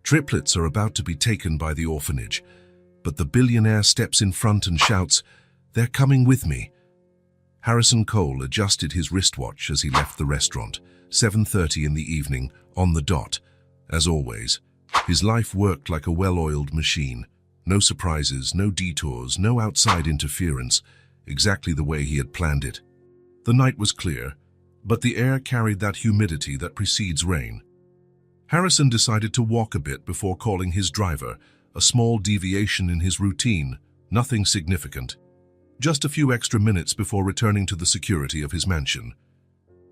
Triplets are about to be taken by the orphanage, but the billionaire steps in front and shouts, "They're coming with me." Harrison Cole adjusted his wristwatch as he left the restaurant, 7:30 in the evening, on the dot. As always, his life worked like a well-oiled machine. No surprises, no detours, no outside interference, exactly the way he had planned it. The night was clear, but the air carried that humidity that precedes rain. Harrison decided to walk a bit before calling his driver, a small deviation in his routine, nothing significant. Just a few extra minutes before returning to the security of his mansion.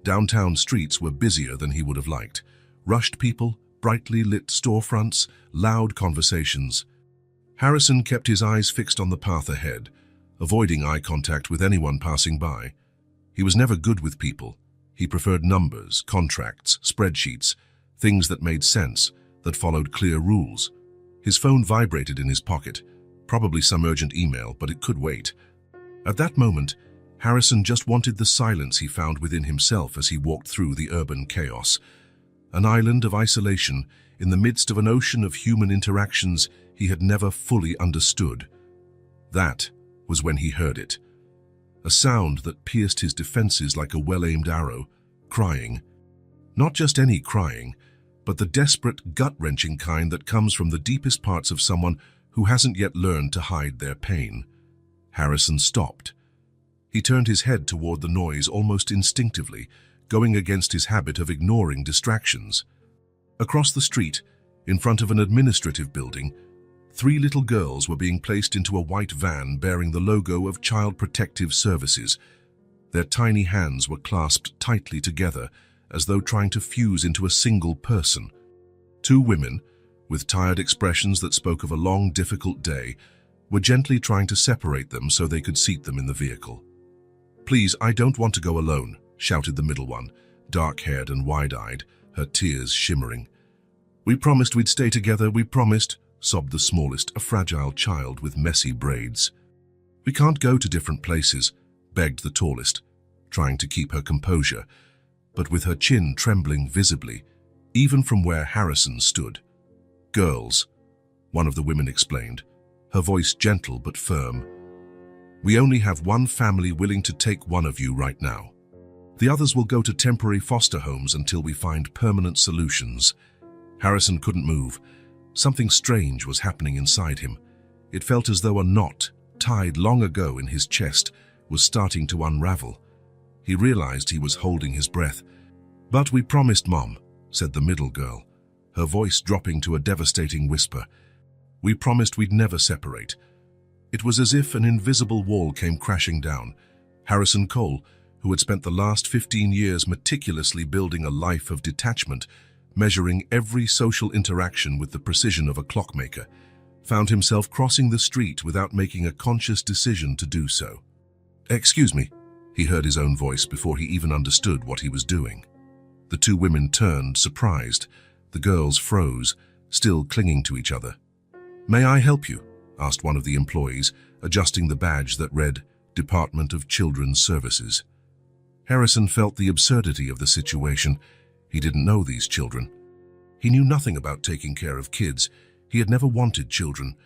Downtown streets were busier than he would have liked. Rushed people, brightly lit storefronts, loud conversations. Harrison kept his eyes fixed on the path ahead, avoiding eye contact with anyone passing by. He was never good with people. He preferred numbers, contracts, spreadsheets, things that made sense, that followed clear rules. His phone vibrated in his pocket, probably some urgent email, but it could wait. At that moment, Harrison just wanted the silence he found within himself as he walked through the urban chaos. An island of isolation in the midst of an ocean of human interactions he had never fully understood. That was when he heard it. A sound that pierced his defenses like a well-aimed arrow, crying. Not just any crying, but the desperate, gut-wrenching kind that comes from the deepest parts of someone who hasn't yet learned to hide their pain. Harrison stopped. He turned his head toward the noise almost instinctively, going against his habit of ignoring distractions. Across the street, in front of an administrative building, 3 little girls were being placed into a white van bearing the logo of Child Protective Services. Their tiny hands were clasped tightly together, as though trying to fuse into a single person. 2 women, with tired expressions that spoke of a long, difficult day, were gently trying to separate them so they could seat them in the vehicle. "Please, I don't want to go alone," shouted the middle one, dark-haired and wide-eyed, her tears shimmering. "We promised we'd stay together, we promised," sobbed the smallest, a fragile child with messy braids. "We can't go to different places," begged the tallest, trying to keep her composure, but with her chin trembling visibly, even from where Harrison stood. "Girls," one of the women explained, her voice gentle but firm. "We only have one family willing to take one of you right now. The others will go to temporary foster homes until we find permanent solutions." Harrison couldn't move. Something strange was happening inside him. It felt as though a knot, tied long ago in his chest, was starting to unravel. He realized he was holding his breath. "But we promised, Mom," said the middle girl, her voice dropping to a devastating whisper. "We promised we'd never separate." It was as if an invisible wall came crashing down. Harrison Cole, who had spent the last 15 years meticulously building a life of detachment, measuring every social interaction with the precision of a clockmaker, found himself crossing the street without making a conscious decision to do so. "Excuse me," he heard his own voice before he even understood what he was doing. The 2 women turned, surprised. The girls froze, still clinging to each other. "May I help you?" asked one of the employees, adjusting the badge that read Department of Children's Services. Harrison felt the absurdity of the situation. He didn't know these children. He knew nothing about taking care of kids. He had never wanted children.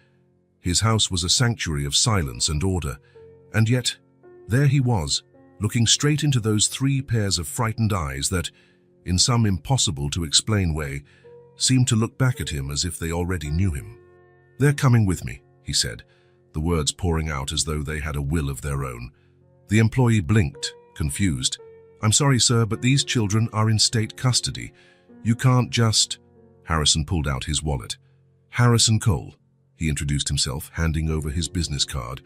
His house was a sanctuary of silence and order. And yet, there he was, looking straight into those 3 pairs of frightened eyes that, in some impossible-to-explain way, seemed to look back at him as if they already knew him. "They're coming with me," he said, the words pouring out as though they had a will of their own. The employee blinked, confused. "I'm sorry, sir, but these children are in state custody. You can't just—" Harrison pulled out his wallet. "Harrison Cole," he introduced himself, handing over his business card.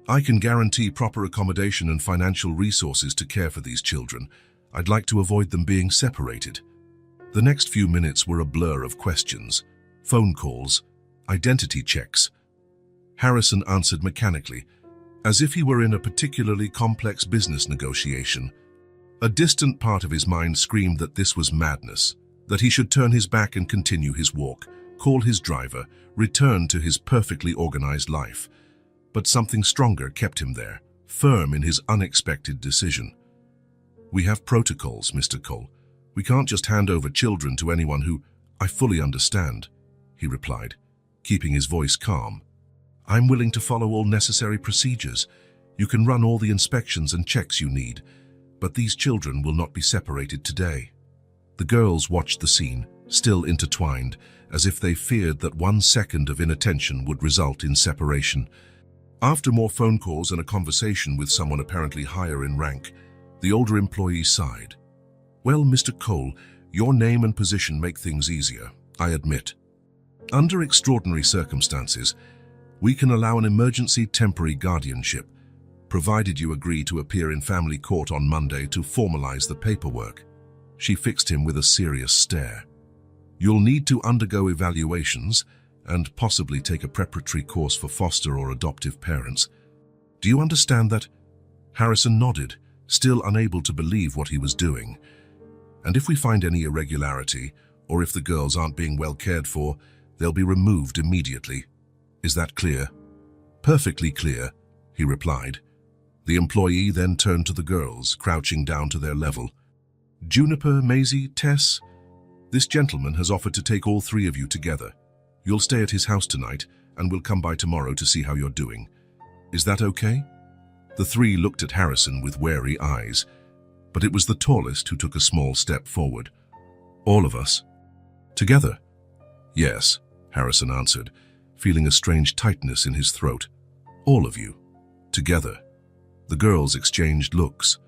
"I can guarantee proper accommodation and financial resources to care for these children. I'd like to avoid them being separated." The next few minutes were a blur of questions, phone calls, identity checks. Harrison answered mechanically, as if he were in a particularly complex business negotiation. A distant part of his mind screamed that this was madness, that he should turn his back and continue his walk, call his driver, return to his perfectly organized life. But something stronger kept him there, firm in his unexpected decision. "We have protocols, Mr. Cole. We can't just hand over children to anyone who—" "I fully understand," he replied, keeping his voice calm. "I'm willing to follow all necessary procedures. You can run all the inspections and checks you need, but these children will not be separated today." The girls watched the scene, still intertwined, as if they feared that 1 second of inattention would result in separation. After more phone calls and a conversation with someone apparently higher in rank, the older employee sighed. "Well, Mr. Cole, your name and position make things easier, I admit. Under extraordinary circumstances, we can allow an emergency temporary guardianship, provided you agree to appear in family court on Monday to formalize the paperwork." She fixed him with a serious stare. "You'll need to undergo evaluations and possibly take a preparatory course for foster or adoptive parents. Do you understand that?" Harrison nodded, still unable to believe what he was doing. "And if we find any irregularity, or if the girls aren't being well cared for, they'll be removed immediately. Is that clear?" "Perfectly clear," he replied. The employee then turned to the girls, crouching down to their level. "Juniper, Maisie, Tess, this gentleman has offered to take all 3 of you together. You'll stay at his house tonight, and we'll come by tomorrow to see how you're doing. Is that okay?" The 3 looked at Harrison with wary eyes, but it was the tallest who took a small step forward. "All of us? Together?" "Yes," Harrison answered, feeling a strange tightness in his throat. "All of you. Together." The girls exchanged looks,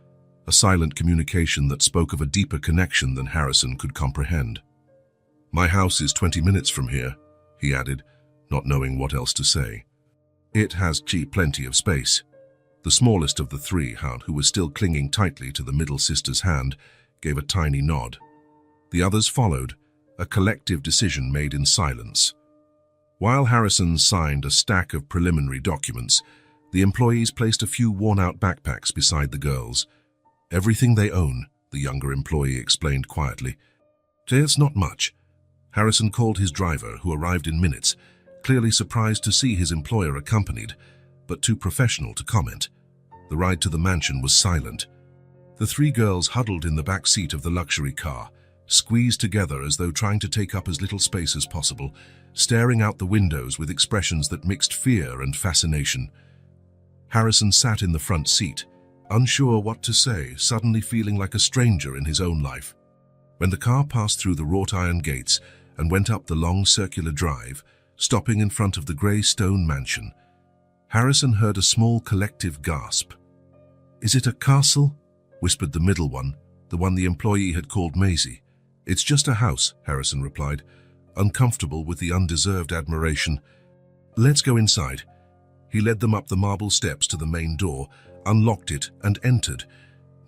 a silent communication that spoke of a deeper connection than Harrison could comprehend. "My house is 20 minutes from here," he added, not knowing what else to say. "It has plenty of space." The smallest of the 3, who was still clinging tightly to the middle sister's hand, gave a tiny nod. The others followed, a collective decision made in silence. While Harrison signed a stack of preliminary documents, the employees placed a few worn-out backpacks beside the girls. "Everything they own," the younger employee explained quietly. "It's not much." Harrison called his driver, who arrived in minutes, clearly surprised to see his employer accompanied, but too professional to comment. The ride to the mansion was silent. The 3 girls huddled in the back seat of the luxury car, squeezed together as though trying to take up as little space as possible, staring out the windows with expressions that mixed fear and fascination. Harrison sat in the front seat, unsure what to say, suddenly feeling like a stranger in his own life. When the car passed through the wrought iron gates and went up the long circular drive, stopping in front of the grey stone mansion, Harrison heard a small collective gasp. "Is it a castle?" whispered the middle one, the one the employee had called Maisie. "It's just a house," Harrison replied, uncomfortable with the undeserved admiration. "Let's go inside." He led them up the marble steps to the main door, unlocked it, and entered,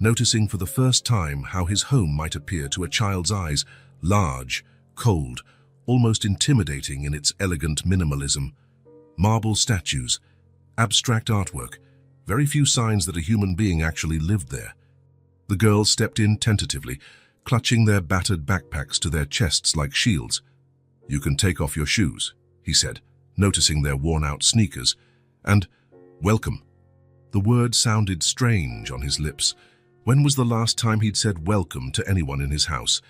noticing for the first time how his home might appear to a child's eyes, large, cold, almost intimidating in its elegant minimalism. Marble statues, abstract artwork, very few signs that a human being actually lived there. The girls stepped in tentatively, clutching their battered backpacks to their chests like shields. "You can take off your shoes," he said, noticing their worn-out sneakers, and "welcome." The word sounded strange on his lips. When was the last time he'd said welcome to anyone in his house?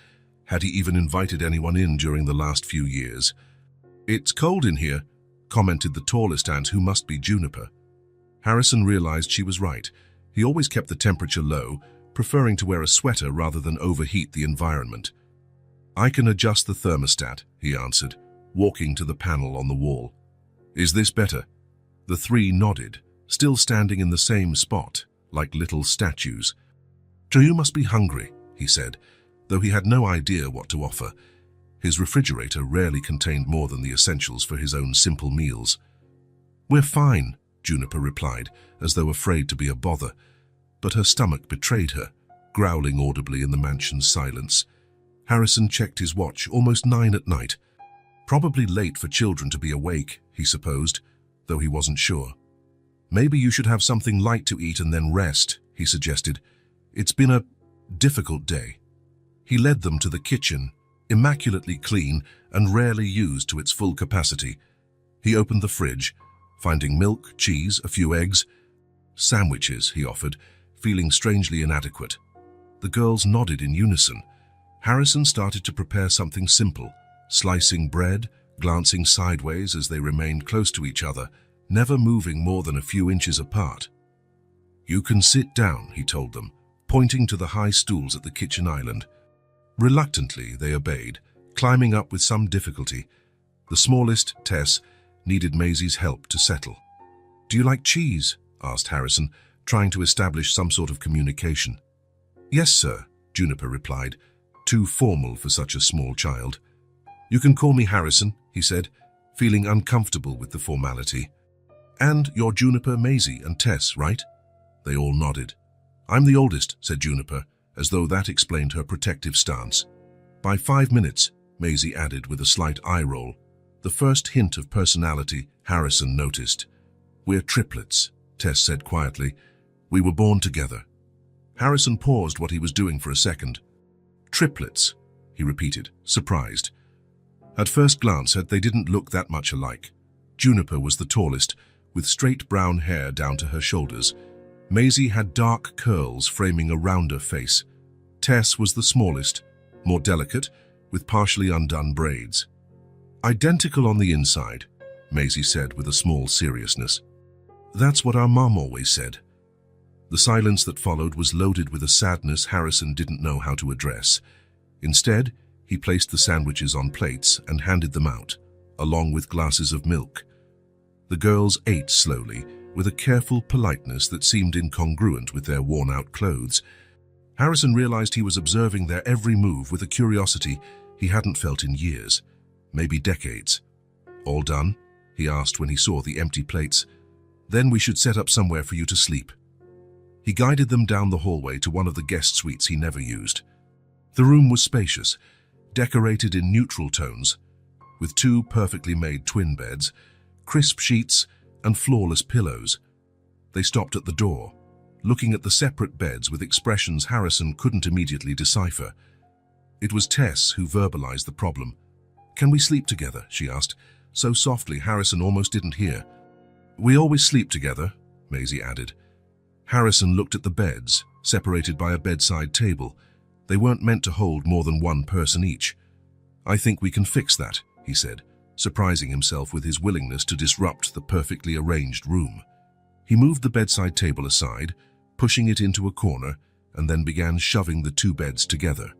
Had he even invited anyone in during the last few years? "It's cold in here," commented the tallest aunt, who must be Juniper. Harrison realized she was right. He always kept the temperature low, preferring to wear a sweater rather than overheat the environment. "I can adjust the thermostat," he answered, walking to the panel on the wall. "Is this better?" The 3 nodded, still standing in the same spot, like little statues. "You must be hungry," he said, though he had no idea what to offer. His refrigerator rarely contained more than the essentials for his own simple meals. "We're fine," Juniper replied, as though afraid to be a bother, but her stomach betrayed her, growling audibly in the mansion's silence. Harrison checked his watch, almost 9 at night. Probably late for children to be awake, he supposed, though he wasn't sure. "Maybe you should have something light to eat and then rest," he suggested. "It's been a difficult day." He led them to the kitchen, immaculately clean and rarely used to its full capacity. He opened the fridge, finding milk, cheese, a few eggs. "Sandwiches," he offered, feeling strangely inadequate. The girls nodded in unison. Harrison started to prepare something simple, slicing bread, glancing sideways as they remained close to each other, never moving more than a few inches apart. "You can sit down," he told them, pointing to the high stools at the kitchen island. Reluctantly, they obeyed, climbing up with some difficulty. The smallest, Tess, needed Maisie's help to settle. "Do you like cheese?" asked Harrison, trying to establish some sort of communication. "Yes, sir," Juniper replied, too formal for such a small child. "You can call me Harrison," he said, feeling uncomfortable with the formality. "And you're Juniper, Maisie, and Tess, right?" They all nodded. "I'm the oldest," said Juniper, as though that explained her protective stance. "By 5 minutes," Maisie added with a slight eye roll, the first hint of personality Harrison noticed. "We're triplets," Tess said quietly. "We were born together." Harrison paused what he was doing for a second. "Triplets," he repeated, surprised. At first glance, they didn't look that much alike. Juniper was the tallest, with straight brown hair down to her shoulders. Maisie had dark curls framing a rounder face. Tess was the smallest, more delicate, with partially undone braids. "Identical on the inside," Maisie said with a small seriousness. "That's what our mom always said." The silence that followed was loaded with a sadness Harrison didn't know how to address. Instead, he placed the sandwiches on plates and handed them out, along with glasses of milk. The girls ate slowly, with a careful politeness that seemed incongruent with their worn-out clothes. Harrison realized he was observing their every move with a curiosity he hadn't felt in years, maybe decades. "All done?" he asked when he saw the empty plates. "Then we should set up somewhere for you to sleep." He guided them down the hallway to one of the guest suites he never used. The room was spacious, decorated in neutral tones, with 2 perfectly made twin beds, crisp sheets, and flawless pillows. They stopped at the door, looking at the separate beds with expressions Harrison couldn't immediately decipher. It was Tess who verbalized the problem. "Can we sleep together?" she asked, so softly Harrison almost didn't hear. "We always sleep together," Maisie added. Harrison looked at the beds, separated by a bedside table. They weren't meant to hold more than 1 person each. "I think we can fix that," he said, surprising himself with his willingness to disrupt the perfectly arranged room. He moved the bedside table aside, pushing it into a corner, and then began shoving the 2 beds together.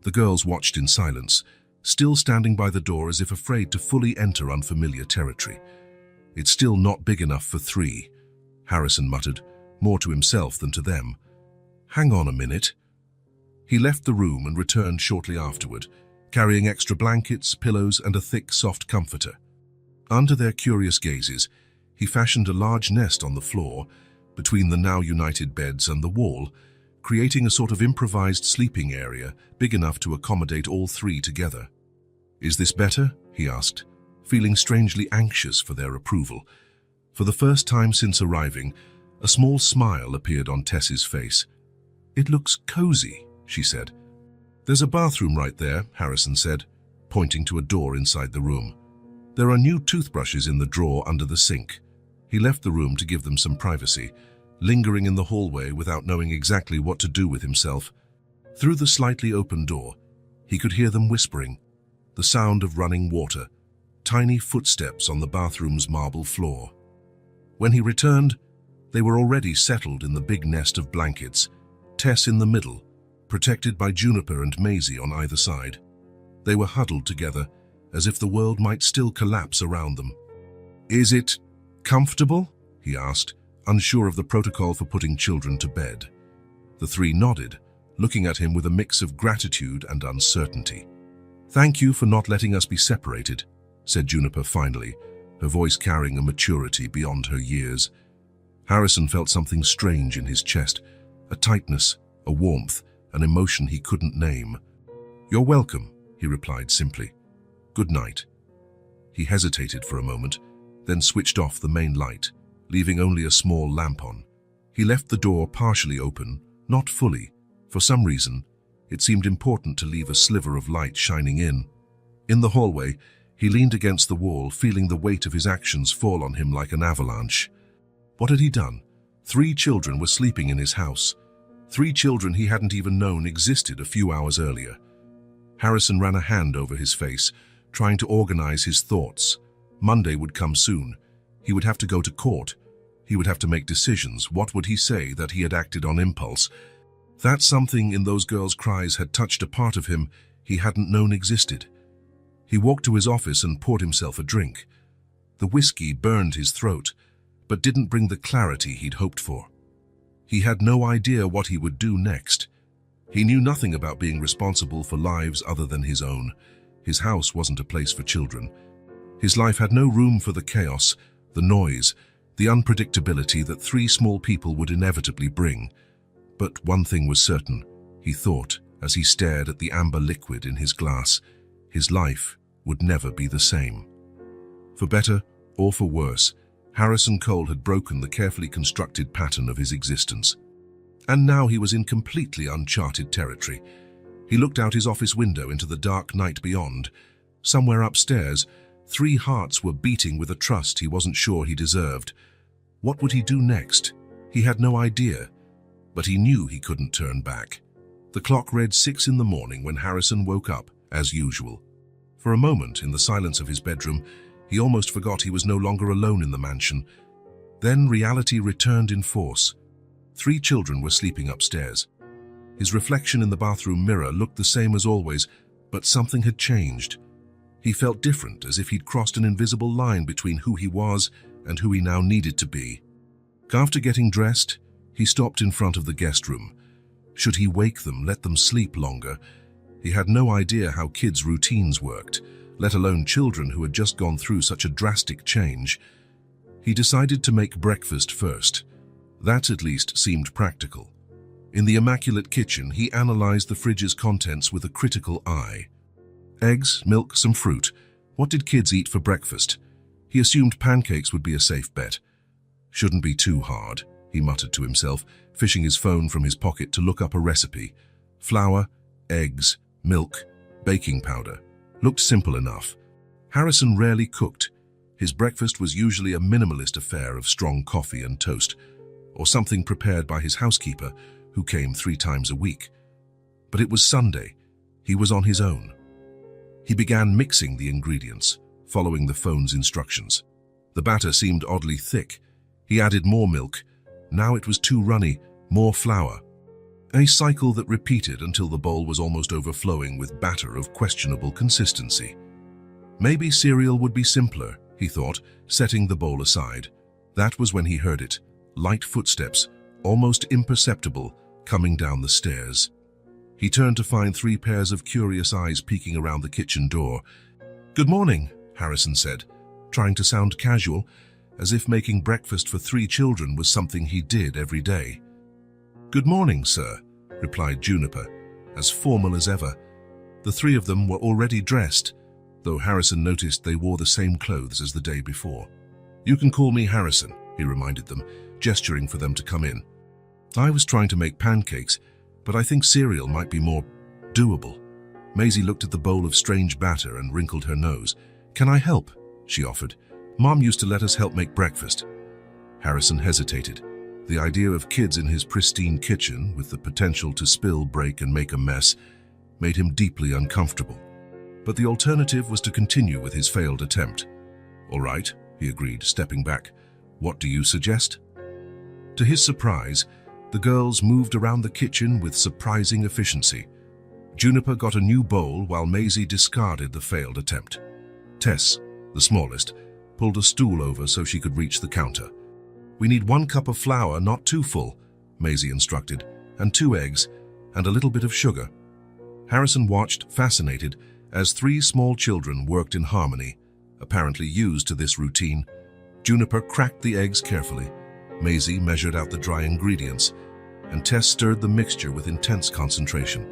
The girls watched in silence, still standing by the door as if afraid to fully enter unfamiliar territory. "It's still not big enough for 3, Harrison muttered, more to himself than to them. "Hang on a minute." He left the room and returned shortly afterward, carrying extra blankets, pillows, and a thick, soft comforter. Under their curious gazes, he fashioned a large nest on the floor, between the now united beds and the wall, creating a sort of improvised sleeping area big enough to accommodate all 3 together. "Is this better?" he asked, feeling strangely anxious for their approval. For the first time since arriving, a small smile appeared on Tess's face. "It looks cozy," she said. "There's a bathroom right there," Harrison said, pointing to a door inside the room. "There are new toothbrushes in the drawer under the sink." He left the room to give them some privacy, lingering in the hallway without knowing exactly what to do with himself. Through the slightly open door, he could hear them whispering, the sound of running water, tiny footsteps on the bathroom's marble floor. When he returned, they were already settled in the big nest of blankets, Tess in the middle, protected by Juniper and Maisie on either side. They were huddled together, as if the world might still collapse around them. "Is it comfortable?" he asked, unsure of the protocol for putting children to bed. The 3 nodded, looking at him with a mix of gratitude and uncertainty. "Thank you for not letting us be separated," said Juniper finally, her voice carrying a maturity beyond her years. Harrison felt something strange in his chest, a tightness, a warmth, an emotion he couldn't name. "You're welcome," he replied simply. "Good night." He hesitated for a moment, then switched off the main light, leaving only a small lamp on. He left the door partially open, not fully. For some reason, it seemed important to leave a sliver of light shining in. In the hallway, he leaned against the wall, feeling the weight of his actions fall on him like an avalanche. What had he done? 3 children were sleeping in his house. 3 children he hadn't even known existed a few hours earlier. Harrison ran a hand over his face, trying to organize his thoughts. Monday would come soon. He would have to go to court. He would have to make decisions. What would he say that he had acted on impulse? That something in those girls' cries had touched a part of him he hadn't known existed. He walked to his office and poured himself a drink. The whiskey burned his throat, but didn't bring the clarity he'd hoped for. He had no idea what he would do next. He knew nothing about being responsible for lives other than his own. His house wasn't a place for children. His life had no room for the chaos, the noise, the unpredictability that three small people would inevitably bring. But one thing was certain, he thought, as he stared at the amber liquid in his glass. His life would never be the same. For better or for worse, Harrison Cole had broken the carefully constructed pattern of his existence. And now he was in completely uncharted territory. He looked out his office window into the dark night beyond. Somewhere upstairs, 3 hearts were beating with a trust he wasn't sure he deserved. What would he do next? He had no idea, but he knew he couldn't turn back. The clock read 6 in the morning when Harrison woke up, as usual. For a moment, in the silence of his bedroom, he almost forgot he was no longer alone in the mansion. Then reality returned in force. 3 children were sleeping upstairs. His reflection in the bathroom mirror looked the same as always, but something had changed. He felt different, as if he'd crossed an invisible line between who he was and who he now needed to be. After getting dressed, he stopped in front of the guest room. Should he wake them, let them sleep longer? He had no idea how kids' routines worked, let alone children who had just gone through such a drastic change. He decided to make breakfast first. That at least seemed practical. In the immaculate kitchen, he analyzed the fridge's contents with a critical eye. Eggs, milk, some fruit. What did kids eat for breakfast? He assumed pancakes would be a safe bet. Shouldn't be too hard, he muttered to himself, fishing his phone from his pocket to look up a recipe. Flour, eggs, milk, baking powder. Looked simple enough. Harrison rarely cooked. His breakfast was usually a minimalist affair of strong coffee and toast, or something prepared by his housekeeper, who came 3 times a week. But it was Sunday. He was on his own. He began mixing the ingredients, following the phone's instructions. The batter seemed oddly thick. He added more milk. Now it was too runny, more flour. A cycle that repeated until the bowl was almost overflowing with batter of questionable consistency. Maybe cereal would be simpler, he thought, setting the bowl aside. That was when he heard it. Light footsteps, almost imperceptible, coming down the stairs. He turned to find 3 pairs of curious eyes peeking around the kitchen door. "Good morning," Harrison said, trying to sound casual, as if making breakfast for 3 children was something he did every day. "Good morning, sir," replied Juniper, as formal as ever. The 3 of them were already dressed, though Harrison noticed they wore the same clothes as the day before. "You can call me Harrison," he reminded them, gesturing for them to come in. "I was trying to make pancakes, but I think cereal might be more doable." Maisie looked at the bowl of strange batter and wrinkled her nose. "Can I help?" she offered. "Mom used to let us help make breakfast." Harrison hesitated. The idea of kids in his pristine kitchen, with the potential to spill, break, and make a mess, made him deeply uncomfortable. But the alternative was to continue with his failed attempt. "All right," he agreed, stepping back. "What do you suggest?" To his surprise, the girls moved around the kitchen with surprising efficiency. Juniper got a new bowl while Maisie discarded the failed attempt. Tess, the smallest, pulled a stool over so she could reach the counter. "We need 1 cup of flour, not too full," Maisie instructed, "and 2 eggs, and a little bit of sugar." Harrison watched, fascinated, as 3 small children worked in harmony, apparently used to this routine. Juniper cracked the eggs carefully. Maisie measured out the dry ingredients, and Tess stirred the mixture with intense concentration.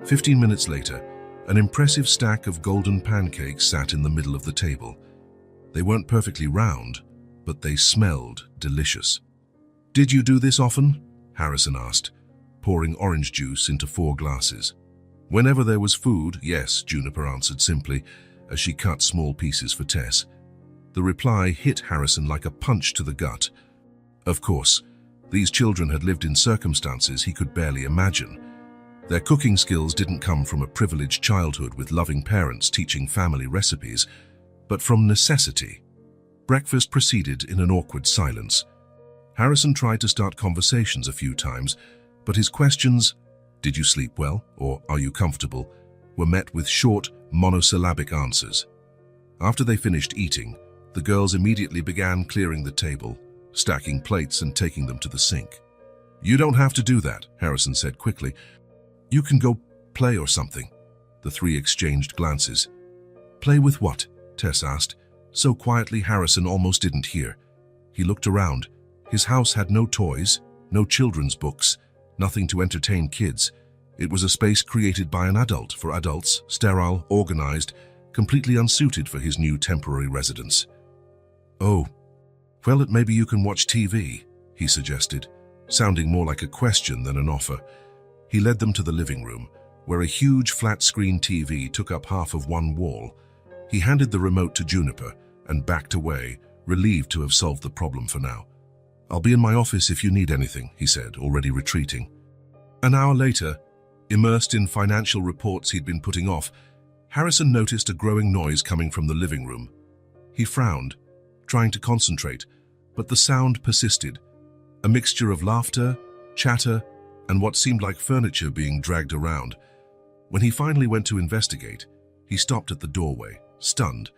15 minutes later, an impressive stack of golden pancakes sat in the middle of the table. They weren't perfectly round, but they smelled delicious. "Did you do this often?" Harrison asked, pouring orange juice into 4 glasses. "Whenever there was food, yes," Juniper answered simply, as she cut small pieces for Tess. The reply hit Harrison like a punch to the gut. Of course, these children had lived in circumstances he could barely imagine. Their cooking skills didn't come from a privileged childhood with loving parents teaching family recipes, but from necessity. Breakfast proceeded in an awkward silence. Harrison tried to start conversations a few times, but his questions, "Did you sleep well?" or "Are you comfortable?" were met with short, monosyllabic answers. After they finished eating, the girls immediately began clearing the table, stacking plates and taking them to the sink. "You don't have to do that," Harrison said quickly. "You can go play or something." The three exchanged glances. "Play with what?" Tess asked, so quietly Harrison almost didn't hear. He looked around. His house had no toys, no children's books, nothing to entertain kids. It was a space created by an adult for adults, sterile, organized, completely unsuited for his new temporary residence. "Oh, well, maybe you can watch TV," he suggested, sounding more like a question than an offer. He led them to the living room, where a huge flat-screen TV took up half of one wall. He handed the remote to Juniper and backed away, relieved to have solved the problem for now. "I'll be in my office if you need anything," he said, already retreating. An hour later, immersed in financial reports he'd been putting off, Harrison noticed a growing noise coming from the living room. He frowned, trying to concentrate, but the sound persisted, a mixture of laughter, chatter, and what seemed like furniture being dragged around. When he finally went to investigate, he stopped at the doorway, stunned.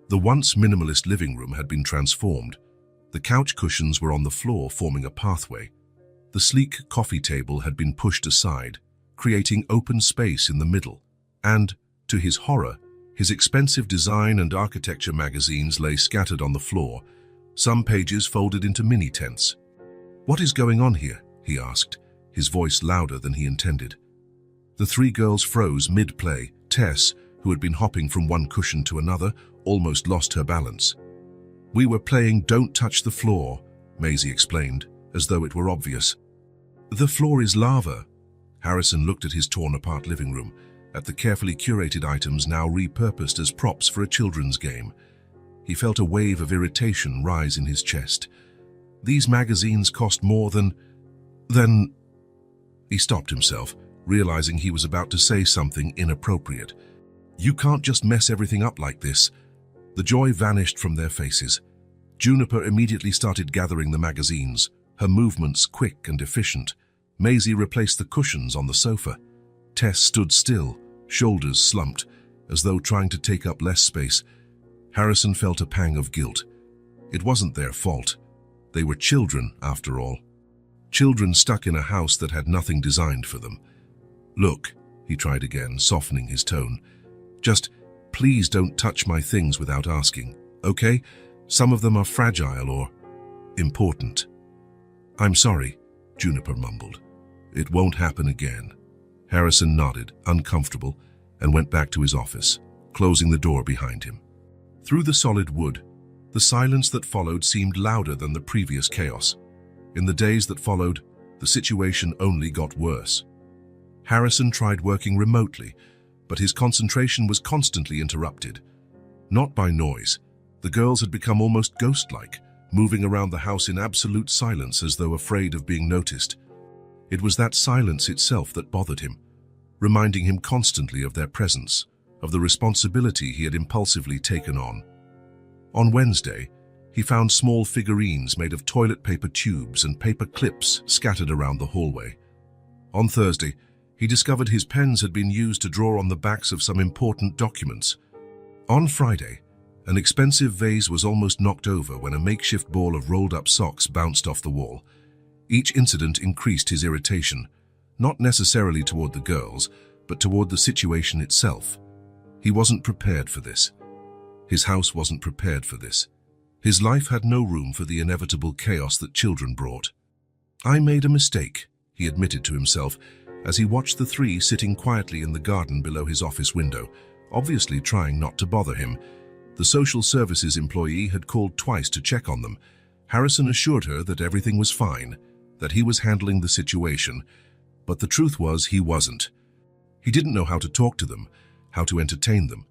The once minimalist living room had been transformed. The couch cushions were on the floor, forming a pathway. The sleek coffee table had been pushed aside, creating open space in the middle, and, to his horror, his expensive design and architecture magazines lay scattered on the floor, some pages folded into mini-tents. "What is going on here?" he asked, his voice louder than he intended. The three girls froze mid-play. Tess, who had been hopping from one cushion to another, almost lost her balance. "We were playing Don't Touch the Floor," Maisie explained, as though it were obvious. "The floor is lava." Harrison looked at his torn-apart living room, at the carefully curated items now repurposed as props for a children's game. He felt a wave of irritation rise in his chest. These magazines cost more than... He stopped himself, realizing he was about to say something inappropriate. "You can't just mess everything up like this." The joy vanished from their faces. Juniper immediately started gathering the magazines, her movements quick and efficient. Maisie replaced the cushions on the sofa. Tess stood still, shoulders slumped, as though trying to take up less space. Harrison felt a pang of guilt. It wasn't their fault. They were children, after all. Children stuck in a house that had nothing designed for them. "Look," he tried again, softening his tone. "Just, please don't touch my things without asking, okay? Some of them are fragile or important." "I'm sorry," Juniper mumbled. "It won't happen again." Harrison nodded, uncomfortable, and went back to his office, closing the door behind him. Through the solid wood, the silence that followed seemed louder than the previous chaos. In the days that followed, the situation only got worse. Harrison tried working remotely, but his concentration was constantly interrupted. Not by noise. The girls had become almost ghost-like, moving around the house in absolute silence as though afraid of being noticed. It was that silence itself that bothered him, reminding him constantly of their presence, of the responsibility he had impulsively taken on. On Wednesday, he found small figurines made of toilet paper tubes and paper clips scattered around the hallway. On Thursday, he discovered his pens had been used to draw on the backs of some important documents. On Friday, an expensive vase was almost knocked over when a makeshift ball of rolled-up socks bounced off the wall. Each incident increased his irritation, not necessarily toward the girls, but toward the situation itself. He wasn't prepared for this. His house wasn't prepared for this. His life had no room for the inevitable chaos that children brought. "I made a mistake," he admitted to himself, as he watched the three sitting quietly in the garden below his office window, obviously trying not to bother him. The social services employee had called twice to check on them. Harrison assured her that everything was fine, that he was handling the situation, but the truth was he wasn't. He didn't know how to talk to them, how to entertain them,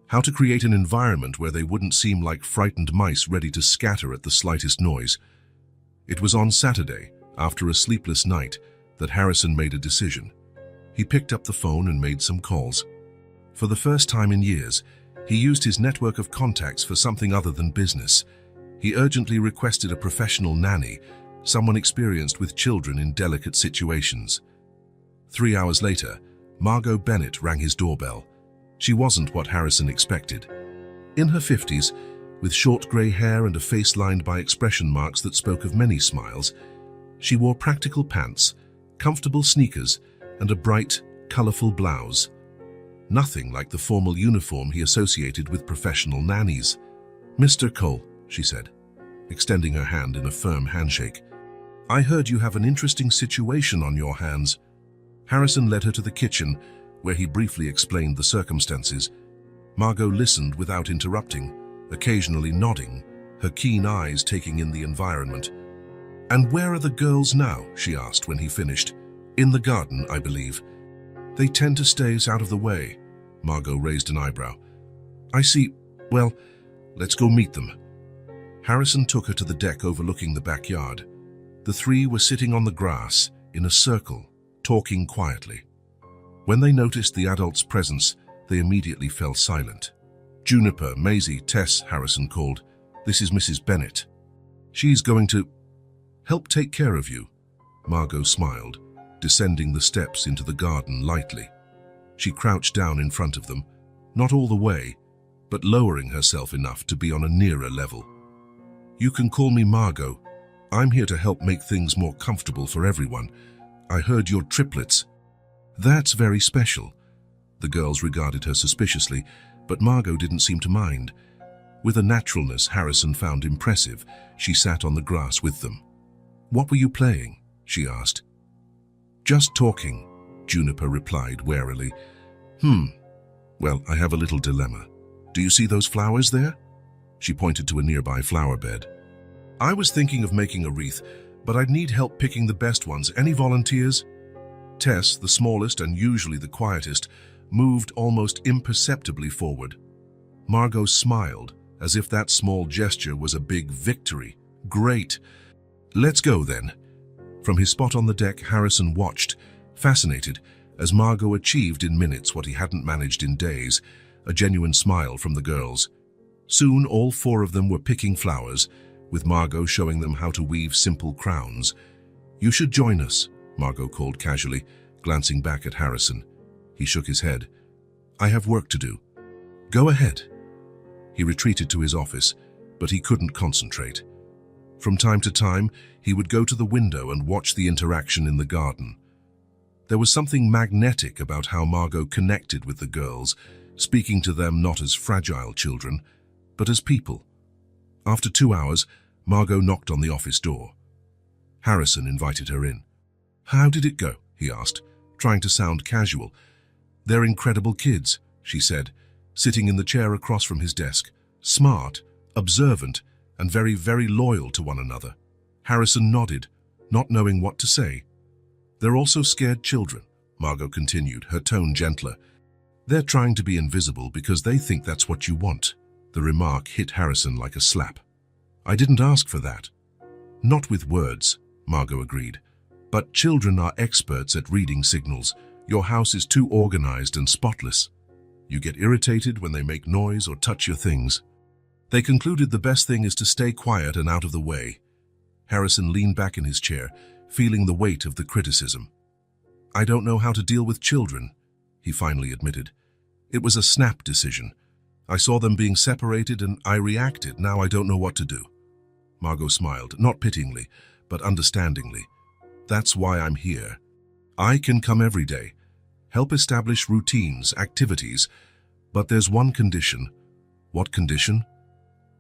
how to create an environment where they wouldn't seem like frightened mice ready to scatter at the slightest noise. It was on Saturday, after a sleepless night, that Harrison made a decision. He picked up the phone and made some calls. For the first time in years, he used his network of contacts for something other than business. He urgently requested a professional nanny, someone experienced with children in delicate situations. 3 hours later, Margot Bennett rang his doorbell. She wasn't what Harrison expected. In her 50s, with short grey hair and a face lined by expression marks that spoke of many smiles, she wore practical pants, comfortable sneakers, and a bright, colourful blouse. Nothing like the formal uniform he associated with professional nannies. "Mr. Cole," she said, extending her hand in a firm handshake. "I heard you have an interesting situation on your hands." Harrison led her to the kitchen, where he briefly explained the circumstances. Margot listened without interrupting, occasionally nodding, her keen eyes taking in the environment. "And where are the girls now?" she asked when he finished. "In the garden, I believe." "They tend to stay out of the way." Margot raised an eyebrow. "I see. Well, let's go meet them." Harrison took her to the deck overlooking the backyard. The three were sitting on the grass, in a circle, talking quietly. When they noticed the adult's presence, they immediately fell silent. "Juniper, Maisie, Tess," Harrison called. "This is Mrs. Bennett. She's going to help take care of you." Margot smiled, descending the steps into the garden lightly. She crouched down in front of them, not all the way, but lowering herself enough to be on a nearer level. "You can call me Margot. I'm here to help make things more comfortable for everyone. I heard you're triplets." "That's very special." The girls regarded her suspiciously, but Margot didn't seem to mind. With a naturalness Harrison found impressive, she sat on the grass with them. "What were you playing?" she asked. "Just talking," Juniper replied warily. Well, I have a little dilemma. Do you see those flowers there?" She pointed to a nearby flower bed. "I was thinking of making a wreath, but I'd need help picking the best ones. Any volunteers?" Tess, the smallest and usually the quietest, moved almost imperceptibly forward. Margot smiled, as if that small gesture was a big victory. "Great. Let's go then." From his spot on the deck, Harrison watched, fascinated, as Margot achieved in minutes what he hadn't managed in days, a genuine smile from the girls. Soon all four of them were picking flowers, with Margot showing them how to weave simple crowns. "You should join us," Margot called casually, glancing back at Harrison. He shook his head. "I have work to do." "Go ahead." He retreated to his office, but he couldn't concentrate. From time to time, he would go to the window and watch the interaction in the garden. There was something magnetic about how Margot connected with the girls, speaking to them not as fragile children, but as people. After 2 hours, Margot knocked on the office door. Harrison invited her in. "How did it go?" he asked, trying to sound casual. "They're incredible kids," she said, sitting in the chair across from his desk. "Smart, observant, and very, very loyal to one another." Harrison nodded, not knowing what to say. "They're also scared children," Margot continued, her tone gentler. "They're trying to be invisible because they think that's what you want." The remark hit Harrison like a slap. "I didn't ask for that." "Not with words," Margot agreed. "But children are experts at reading signals. Your house is too organized and spotless. You get irritated when they make noise or touch your things." They concluded the best thing is to stay quiet and out of the way. Harrison leaned back in his chair, feeling the weight of the criticism. "I don't know how to deal with children," he finally admitted. "It was a snap decision. I saw them being separated and I reacted. Now I don't know what to do." Margot smiled, not pityingly, but understandingly. "That's why I'm here. I can come every day, help establish routines, activities, but there's one condition." "What condition?"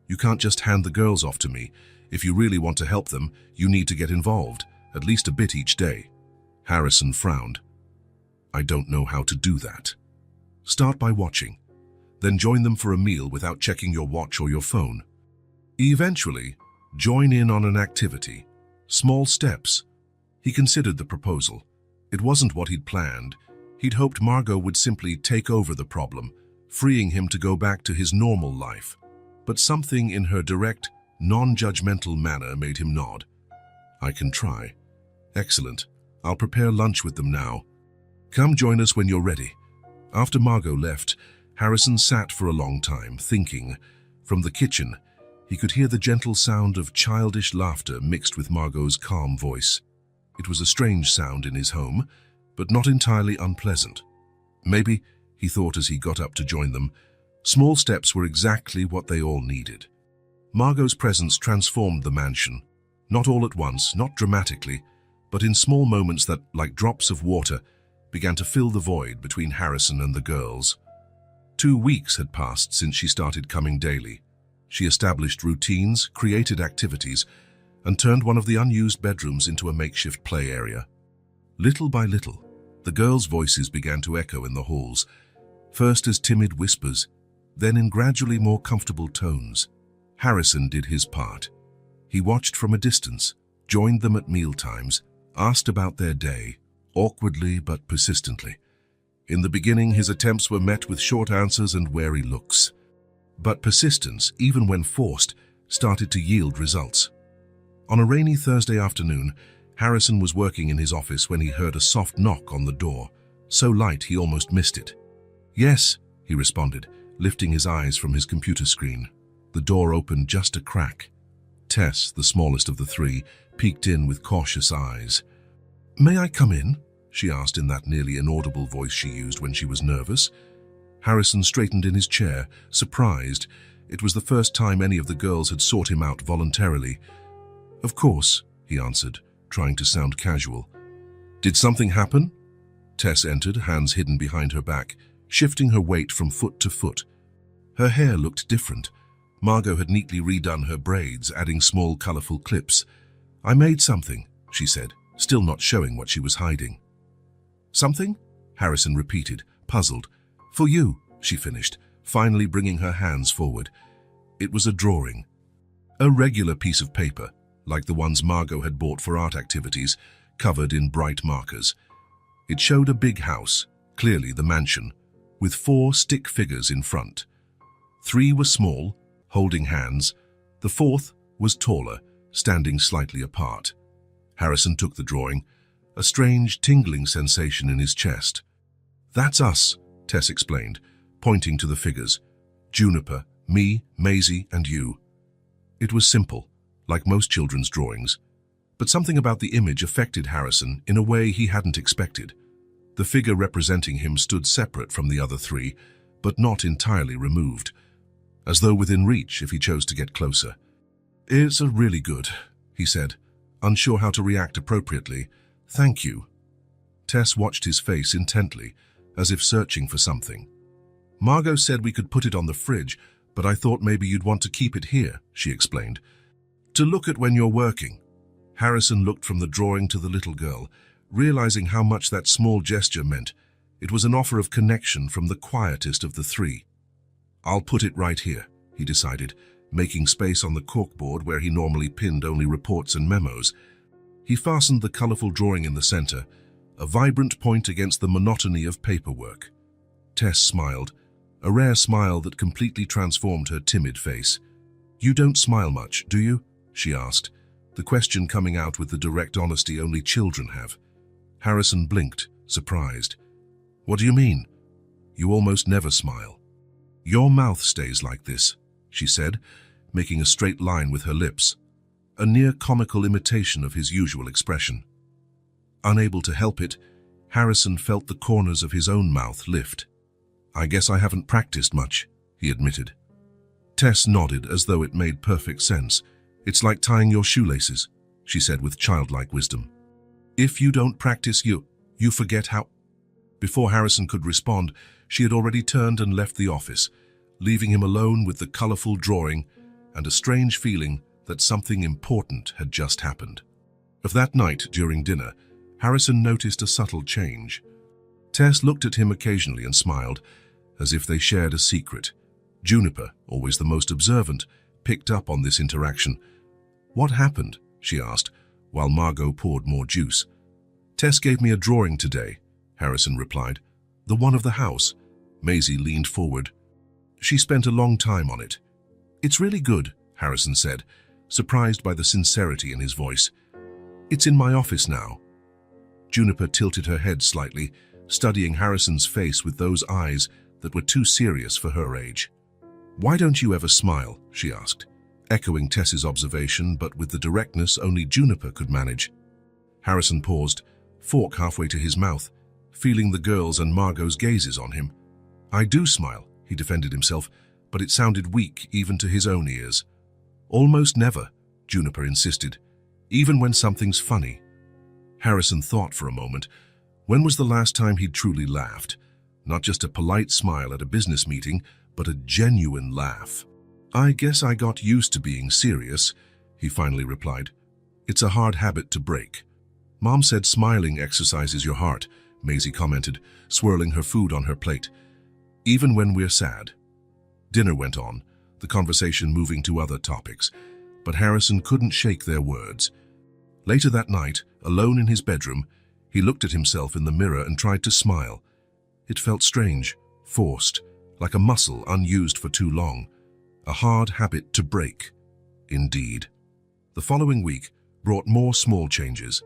"You can't just hand the girls off to me. If you really want to help them, you need to get involved, at least a bit each day." Harrison frowned. "I don't know how to do that." "Start by watching. Then join them for a meal without checking your watch or your phone. Eventually, join in on an activity. Small steps." He considered the proposal. It wasn't what he'd planned. He'd hoped Margot would simply take over the problem, freeing him to go back to his normal life. But something in her direct, non-judgmental manner made him nod. "I can try." "Excellent. I'll prepare lunch with them now." Come join us when you're ready." After Margot left, Harrison sat for a long time, thinking. From the kitchen, he could hear the gentle sound of childish laughter mixed with Margot's calm voice. It was a strange sound in his home, but not entirely unpleasant. Maybe, he thought as he got up to join them, small steps were exactly what they all needed. Margot's presence transformed the mansion, not all at once, not dramatically, but in small moments that, like drops of water, began to fill the void between Harrison and the girls. 2 weeks had passed since she started coming daily. She established routines, created activities, and turned one of the unused bedrooms into a makeshift play area. Little by little, the girls' voices began to echo in the halls, first as timid whispers, then in gradually more comfortable tones. Harrison did his part. He watched from a distance, joined them at mealtimes, asked about their day, awkwardly but persistently. In the beginning, his attempts were met with short answers and wary looks. But persistence, even when forced, started to yield results. On a rainy Thursday afternoon, Harrison was working in his office when he heard a soft knock on the door, so light he almost missed it. "Yes," he responded, lifting his eyes from his computer screen. The door opened just a crack. Tess, the smallest of the three, peeked in with cautious eyes. "May I come in?" she asked in that nearly inaudible voice she used when she was nervous. Harrison straightened in his chair, surprised. It was the first time any of the girls had sought him out voluntarily. "Of course," he answered, trying to sound casual. "Did something happen?" Tess entered, hands hidden behind her back, shifting her weight from foot to foot. Her hair looked different. Margot had neatly redone her braids, adding small, colorful clips. "I made something," she said, still not showing what she was hiding. "Something?" Harrison repeated, puzzled. "For you," she finished, finally bringing her hands forward. It was a drawing. A regular piece of paper, like the ones Margot had bought for art activities, covered in bright markers. It showed a big house, clearly the mansion, with 4 stick figures in front. 3 were small, holding hands. The 4th was taller, standing slightly apart. Harrison took the drawing, a strange tingling sensation in his chest. "That's us," Tess explained, pointing to the figures. "Juniper, me, Maisie, and you." It was simple, like most children's drawings, but something about the image affected Harrison in a way he hadn't expected. The figure representing him stood separate from the other 3, but not entirely removed, as though within reach if he chose to get closer. "It's really good," he said, unsure how to react appropriately. "Thank you." Tess watched his face intently, as if searching for something. "Margot said we could put it on the fridge, but I thought maybe you'd want to keep it here," she explained. "To look at when you're working." Harrison looked from the drawing to the little girl, realizing how much that small gesture meant. It was an offer of connection from the quietest of the 3. "I'll put it right here," he decided, making space on the corkboard where he normally pinned only reports and memos. He fastened the colorful drawing in the center, a vibrant point against the monotony of paperwork. Tess smiled, a rare smile that completely transformed her timid face. "You don't smile much, do you?" she asked, the question coming out with the direct honesty only children have. Harrison blinked, surprised. "What do you mean?" "You almost never smile." "Your mouth stays like this," she said, making a straight line with her lips, a near-comical imitation of his usual expression. Unable to help it, Harrison felt the corners of his own mouth lift. "I guess I haven't practiced much," he admitted. Tess nodded as though it made perfect sense. "It's like tying your shoelaces," she said with childlike wisdom. "If you don't practice, you forget how—" Before Harrison could respond, she had already turned and left the office, leaving him alone with the colorful drawing and a strange feeling that something important had just happened. Of that night, during dinner, Harrison noticed a subtle change. Tess looked at him occasionally and smiled, as if they shared a secret. Juniper, always the most observant, picked up on this interaction. "What happened?" she asked, while Margot poured more juice. "Tess gave me a drawing today," Harrison replied. "The one of the house." Maisie leaned forward. "She spent a long time on it." "It's really good," Harrison said, surprised by the sincerity in his voice. "It's in my office now." Juniper tilted her head slightly, studying Harrison's face with those eyes that were too serious for her age. "Why don't you ever smile?" she asked, echoing Tess's observation, but with the directness only Juniper could manage. Harrison paused, fork halfway to his mouth, feeling the girls' and Margot's gazes on him. "I do smile," he defended himself, but it sounded weak even to his own ears. "Almost never," Juniper insisted, "even when something's funny." Harrison thought for a moment. When was the last time he'd truly laughed? Not just a polite smile at a business meeting, but a genuine laugh. "I guess I got used to being serious," he finally replied. "It's a hard habit to break." "Mom said smiling exercises your heart," Maisie commented, swirling her food on her plate. "Even when we're sad." Dinner went on, the conversation moving to other topics, but Harrison couldn't shake their words. Later that night, alone in his bedroom, he looked at himself in the mirror and tried to smile. It felt strange, forced, like a muscle unused for too long. A hard habit to break, indeed. The following week brought more small changes.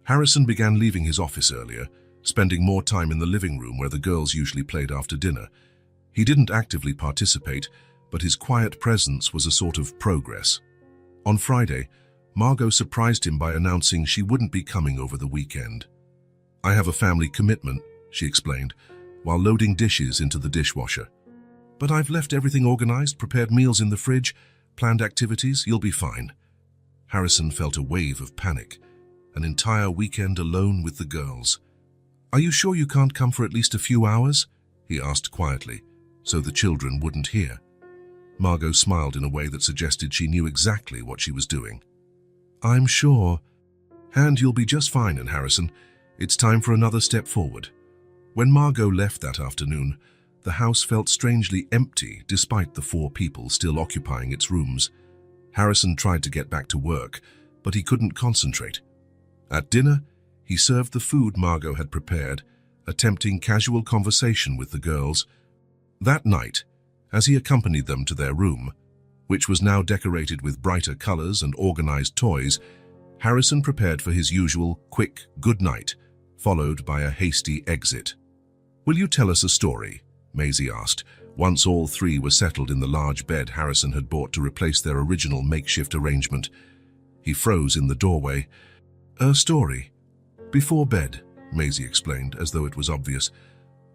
Harrison began leaving his office earlier, spending more time in the living room where the girls usually played after dinner. He didn't actively participate, but his quiet presence was a sort of progress. On Friday, Margot surprised him by announcing she wouldn't be coming over the weekend. "I have a family commitment," she explained, while loading dishes into the dishwasher. "But I've left everything organized, prepared meals in the fridge, planned activities, you'll be fine." Harrison felt a wave of panic. An entire weekend alone with the girls. "Are you sure you can't come for at least a few hours?" he asked quietly, so the children wouldn't hear. Margot smiled in a way that suggested she knew exactly what she was doing. "I'm sure. And you'll be just fine, and Harrison, it's time for another step forward." When Margot left that afternoon, the house felt strangely empty despite the 4 people still occupying its rooms. Harrison tried to get back to work, but he couldn't concentrate. At dinner, he served the food Margot had prepared, attempting casual conversation with the girls. That night, as he accompanied them to their room, which was now decorated with brighter colors and organized toys, Harrison prepared for his usual quick good night, followed by a hasty exit. "Will you tell us a story?" Maisie asked, once all 3 were settled in the large bed Harrison had bought to replace their original makeshift arrangement. He froze in the doorway. "A story. Before bed," Maisie explained, as though it was obvious.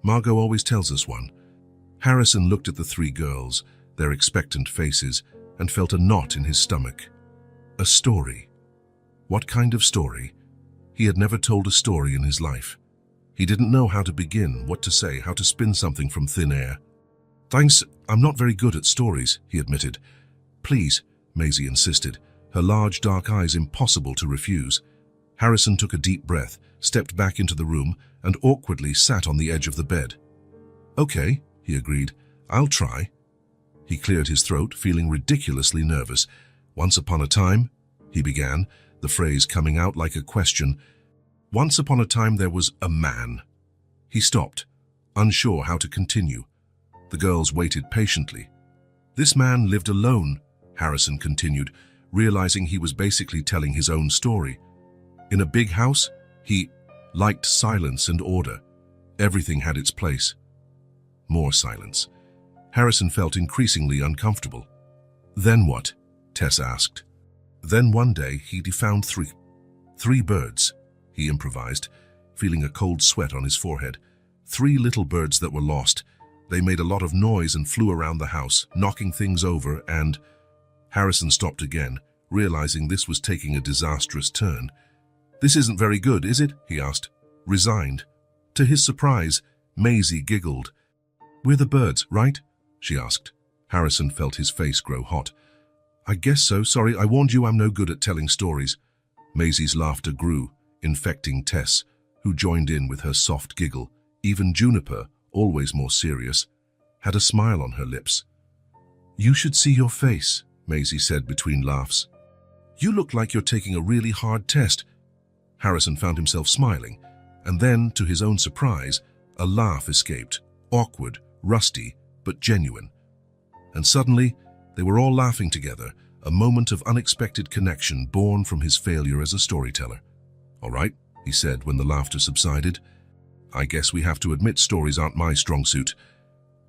"Margot always tells us one." Harrison looked at the 3 girls, their expectant faces, and felt a knot in his stomach. A story. What kind of story? He had never told a story in his life. He didn't know how to begin, what to say, how to spin something from thin air. "Thanks, I'm not very good at stories," he admitted. "Please," Maisie insisted, her large dark eyes impossible to refuse. Harrison took a deep breath, stepped back into the room, and awkwardly sat on the edge of the bed. "Okay," he agreed, "I'll try." He cleared his throat, feeling ridiculously nervous. "Once upon a time," he began, the phrase coming out like a question. "Once upon a time there was a man." He stopped, unsure how to continue. The girls waited patiently. "This man lived alone," Harrison continued, realizing he was basically telling his own story. "In a big house, he liked silence and order. Everything had its place." More silence. Harrison felt increasingly uncomfortable. "Then what?" Tess asked. "Then one day he'd found three birds," he improvised, feeling a cold sweat on his forehead. 3 little birds that were lost. They made a lot of noise and flew around the house, knocking things over, and... Harrison stopped again, realizing this was taking a disastrous turn. "This isn't very good, is it?" he asked, resigned. To his surprise, Maisie giggled. "We're the birds, right?" she asked. Harrison felt his face grow hot. "I guess so. Sorry, I warned you I'm no good at telling stories." Maisie's laughter grew, infecting Tess, who joined in with her soft giggle. Even Juniper, always more serious, had a smile on her lips. "You should see your face," Maisie said between laughs. "You look like you're taking a really hard test." Harrison found himself smiling, and then, to his own surprise, a laugh escaped, awkward, rusty, but genuine. And suddenly, they were all laughing together, a moment of unexpected connection born from his failure as a storyteller. "All right," he said when the laughter subsided. I guess we have to admit stories aren't my strong suit.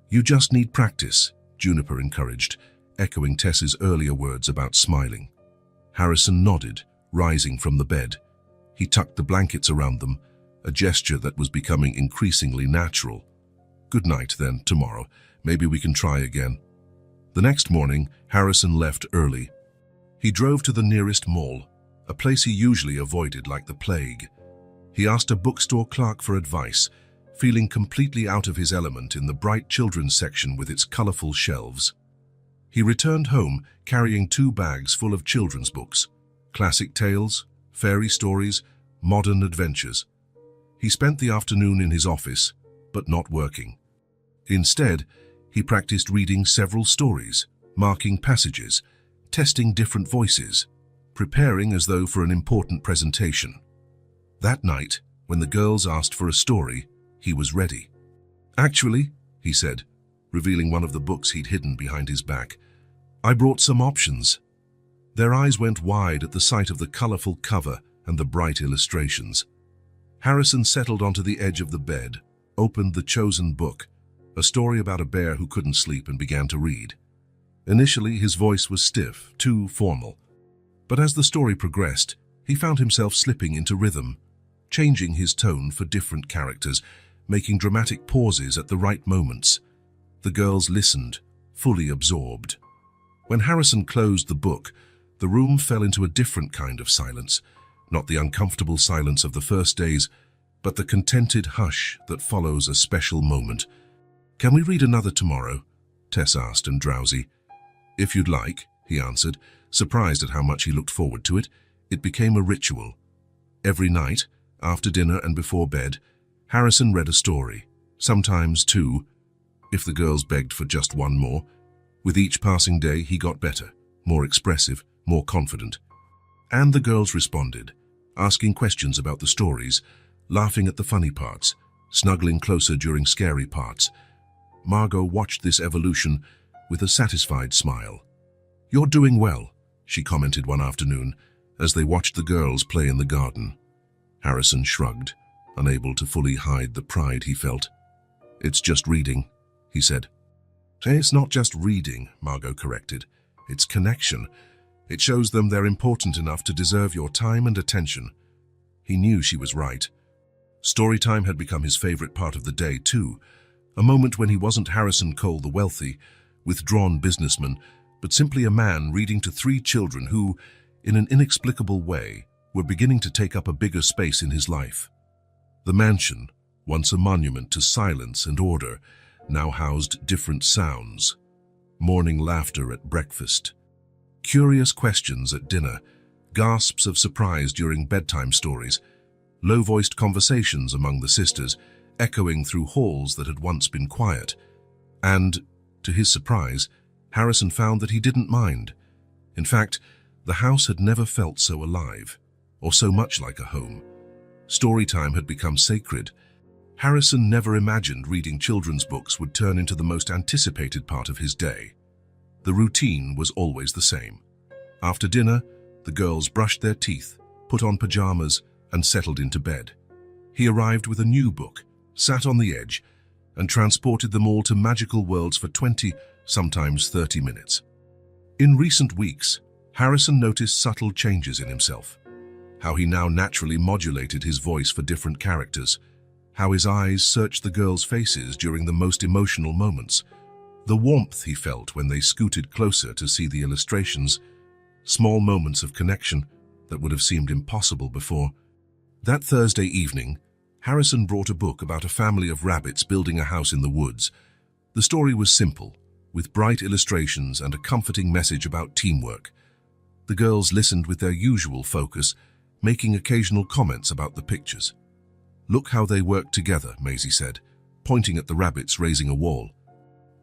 You just need practice, Juniper encouraged, echoing Tess's earlier words about smiling. Harrison nodded, rising from the bed. He tucked the blankets around them, a gesture that was becoming increasingly natural. Good night, then, tomorrow. Maybe we can try again. The next morning, Harrison left early. He drove to the nearest mall, a place he usually avoided like the plague. He asked a bookstore clerk for advice, feeling completely out of his element in the bright children's section with its colorful shelves. He returned home carrying 2 bags full of children's books, classic tales, fairy stories, modern adventures. He spent the afternoon in his office, but not working. Instead, he practiced reading several stories, marking passages, testing different voices, preparing as though for an important presentation. That night, when the girls asked for a story, he was ready. Actually, he said, revealing one of the books he'd hidden behind his back, I brought some options. Their eyes went wide at the sight of the colorful cover and the bright illustrations. Harrison settled onto the edge of the bed, opened the chosen book, a story about a bear who couldn't sleep, and began to read. Initially, his voice was stiff, too formal. But as the story progressed, he found himself slipping into rhythm, changing his tone for different characters, making dramatic pauses at the right moments. The girls listened, fully absorbed. When Harrison closed the book, the room fell into a different kind of silence, not the uncomfortable silence of the first days, but the contented hush that follows a special moment. Can we read another tomorrow? Tess asked, and drowsy. If you'd like, he answered, surprised at how much he looked forward to it. It became a ritual. Every night, after dinner and before bed, Harrison read a story, sometimes 2, if the girls begged for just one more. With each passing day, he got better, more expressive, more confident. And the girls responded, asking questions about the stories, laughing at the funny parts, snuggling closer during scary parts. Margot watched this evolution with a satisfied smile. You're doing well, she commented one afternoon, as they watched the girls play in the garden. Harrison shrugged, unable to fully hide the pride he felt. It's just reading, he said. It's not just reading, Margot corrected. It's connection. It shows them they're important enough to deserve your time and attention. He knew she was right. Storytime had become his favorite part of the day, too, a moment when he wasn't Harrison Cole the wealthy, withdrawn businessman, but simply a man reading to 3 children who, in an inexplicable way, were beginning to take up a bigger space in his life. The mansion, once a monument to silence and order, now housed different sounds. Morning laughter at breakfast, curious questions at dinner, gasps of surprise during bedtime stories, low-voiced conversations among the sisters, echoing through halls that had once been quiet. And, to his surprise, Harrison found that he didn't mind. In fact, the house had never felt so alive, or so much like a home. Storytime had become sacred. Harrison never imagined reading children's books would turn into the most anticipated part of his day. The routine was always the same. After dinner, the girls brushed their teeth, put on pajamas, and settled into bed. He arrived with a new book, sat on the edge, and transported them all to magical worlds for 20, sometimes 30 minutes. In recent weeks, Harrison noticed subtle changes in himself. How he now naturally modulated his voice for different characters, how his eyes searched the girls' faces during the most emotional moments, the warmth he felt when they scooted closer to see the illustrations, small moments of connection that would have seemed impossible before. That Thursday evening, Harrison brought a book about a family of rabbits building a house in the woods. The story was simple, with bright illustrations and a comforting message about teamwork. The girls listened with their usual focus, making occasional comments about the pictures. Look how they work together, Maisie said, pointing at the rabbits raising a wall.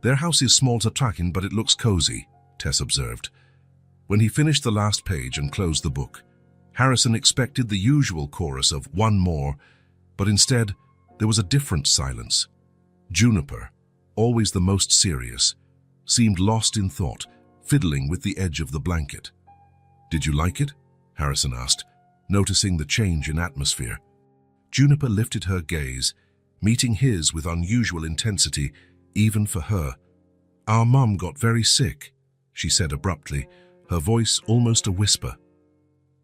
Their house is small to track in, but it looks cozy, Tess observed. When he finished the last page and closed the book, Harrison expected the usual chorus of one more, but instead there was a different silence. Juniper, always the most serious, seemed lost in thought, fiddling with the edge of the blanket. Did you like it? Harrison asked, noticing the change in atmosphere. Juniper lifted her gaze, meeting his with unusual intensity, even for her. "Our mum got very sick," she said abruptly, her voice almost a whisper.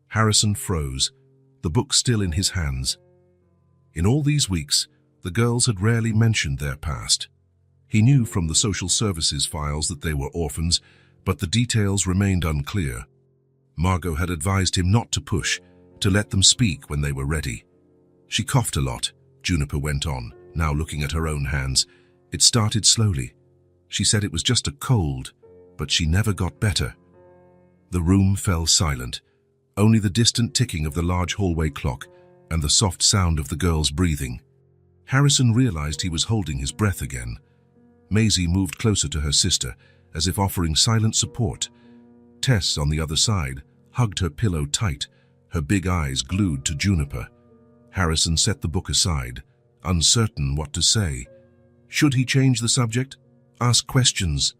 Harrison froze, the book still in his hands. In all these weeks, the girls had rarely mentioned their past. He knew from the social services files that they were orphans, but the details remained unclear. Margot had advised him not to push, to let them speak when they were ready. "She coughed a lot," Juniper went on, now looking at her own hands. "It started slowly. She said it was just a cold, but she never got better." The room fell silent, only the distant ticking of the large hallway clock and the soft sound of the girls breathing. Harrison realized he was holding his breath again. Maisie moved closer to her sister, as if offering silent support. Tess, on the other side, hugged her pillow tight, her big eyes glued to Juniper. Harrison set the book aside, uncertain what to say. Should he change the subject? Ask questions?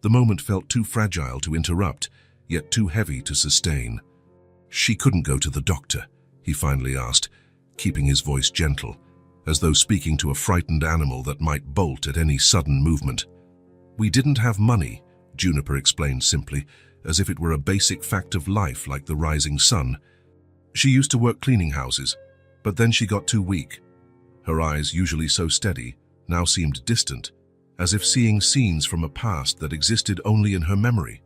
The moment felt too fragile to interrupt, yet too heavy to sustain. "She couldn't go to the doctor," he finally asked, keeping his voice gentle, as though speaking to a frightened animal that might bolt at any sudden movement. "We didn't have money," Juniper explained simply, as if it were a basic fact of life like the rising sun. "She used to work cleaning houses, but then she got too weak." Her eyes, usually so steady, now seemed distant, as if seeing scenes from a past that existed only in her memory.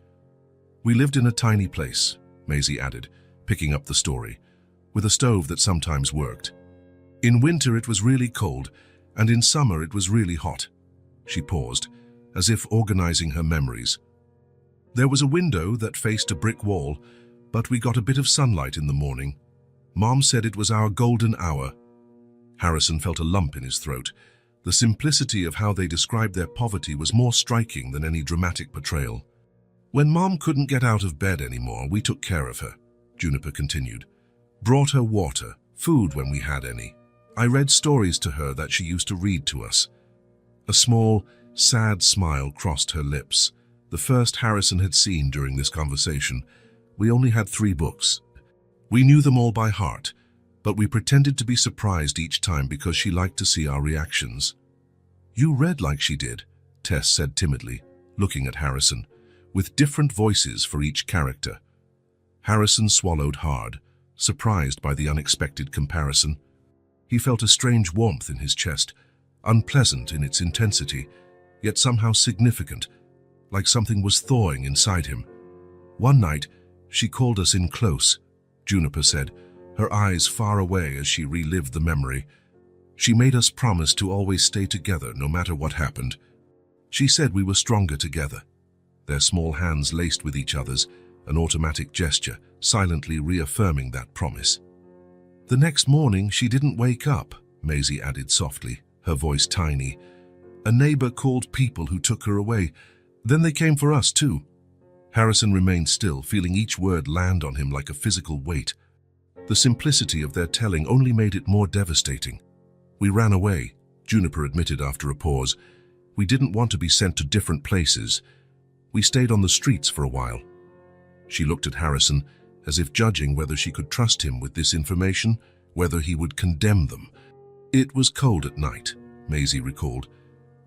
"We lived in a tiny place," Maisie added, picking up the story, "with a stove that sometimes worked. In winter it was really cold, and in summer it was really hot." She paused, as if organizing her memories. "There was a window that faced a brick wall, but we got a bit of sunlight in the morning. Mom said it was our golden hour." Harrison felt a lump in his throat. The simplicity of how they described their poverty was more striking than any dramatic portrayal. "When Mom couldn't get out of bed anymore, we took care of her," Juniper continued. "Brought her water, food when we had any. I read stories to her that she used to read to us." A small, sad smile crossed her lips, the first Harrison had seen during this conversation. "We only had 3 books. We knew them all by heart, but we pretended to be surprised each time because she liked to see our reactions." "You read like she did," Tess said timidly, looking at Harrison, "with different voices for each character." Harrison swallowed hard, surprised by the unexpected comparison. He felt a strange warmth in his chest, unpleasant in its intensity, yet somehow significant, like something was thawing inside him. "One night, she called us in close," Juniper said, her eyes far away as she relived the memory. "She made us promise to always stay together no matter what happened. She said we were stronger together." Their small hands laced with each other's, an automatic gesture, silently reaffirming that promise. "The next morning she didn't wake up," Maisie added softly, her voice tiny. "A neighbor called people who took her away. Then they came for us too." Harrison remained still, feeling each word land on him like a physical weight. The simplicity of their telling only made it more devastating. "We ran away," Juniper admitted after a pause. "We didn't want to be sent to different places. We stayed on the streets for a while." She looked at Harrison, as if judging whether she could trust him with this information, whether he would condemn them. "It was cold at night," Maisie recalled,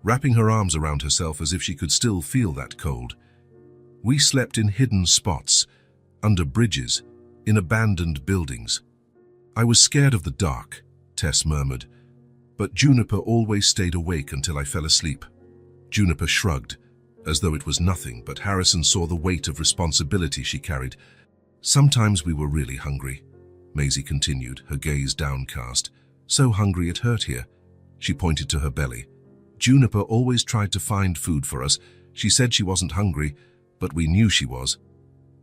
wrapping her arms around herself as if she could still feel that cold. "We slept in hidden spots, under bridges, in abandoned buildings. I was scared of the dark," Tess murmured, "but Juniper always stayed awake until I fell asleep." Juniper shrugged, as though it was nothing, but Harrison saw the weight of responsibility she carried. "Sometimes we were really hungry," Maisie continued, her gaze downcast. "So hungry it hurt here." She pointed to her belly. "Juniper always tried to find food for us. She said she wasn't hungry, but we knew she was."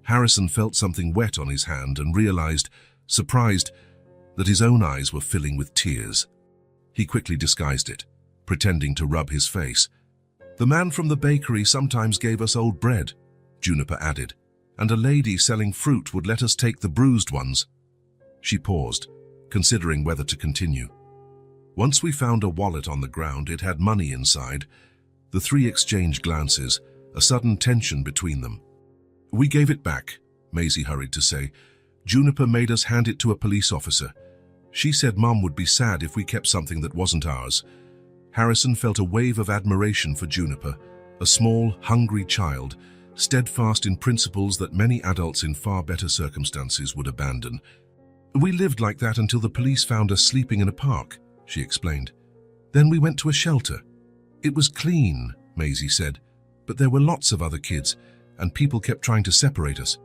Harrison felt something wet on his hand and realized, surprised, that his own eyes were filling with tears. He quickly disguised it, pretending to rub his face. "The man from the bakery sometimes gave us old bread," Juniper added, "and a lady selling fruit would let us take the bruised ones." She paused, considering whether to continue. "Once we found a wallet on the ground, it had money inside." The 3 exchanged glances, a sudden tension between them. "We gave it back," Maisie hurried to say. "Juniper made us hand it to a police officer. She said Mom would be sad if we kept something that wasn't ours. Harrison felt a wave of admiration for Juniper, a small, hungry child, steadfast in principles that many adults in far better circumstances would abandon. We lived like that until the police found us sleeping in a park, she explained. Then we went to a shelter. It was clean, Maisie said, but there were lots of other kids, and people kept trying to separate us.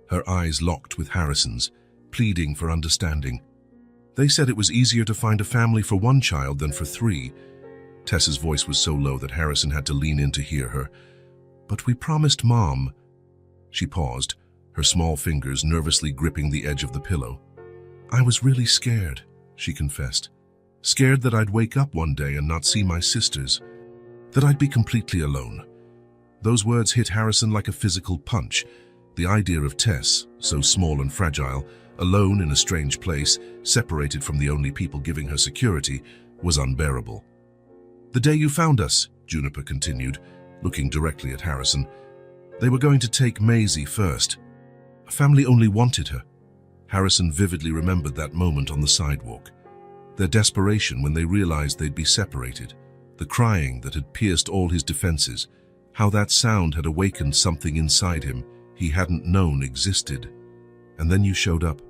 Her eyes locked with Harrison's, pleading for understanding. They said it was easier to find a family for one child than for three. Tessa's voice was so low that Harrison had to lean in to hear her. But we promised Mom. She paused, her small fingers nervously gripping the edge of the pillow. I was really scared, she confessed. Scared that I'd wake up one day and not see my sisters, that I'd be completely alone. Those words hit Harrison like a physical punch. The idea of Tess, so small and fragile, alone in a strange place, separated from the only people giving her security, was unbearable. The day you found us, Juniper continued, looking directly at Harrison, they were going to take Maisie first. A family only wanted her. Harrison vividly remembered that moment on the sidewalk. Their desperation when they realized they'd be separated, the crying that had pierced all his defenses, how that sound had awakened something inside him he hadn't known existed. And then you showed up,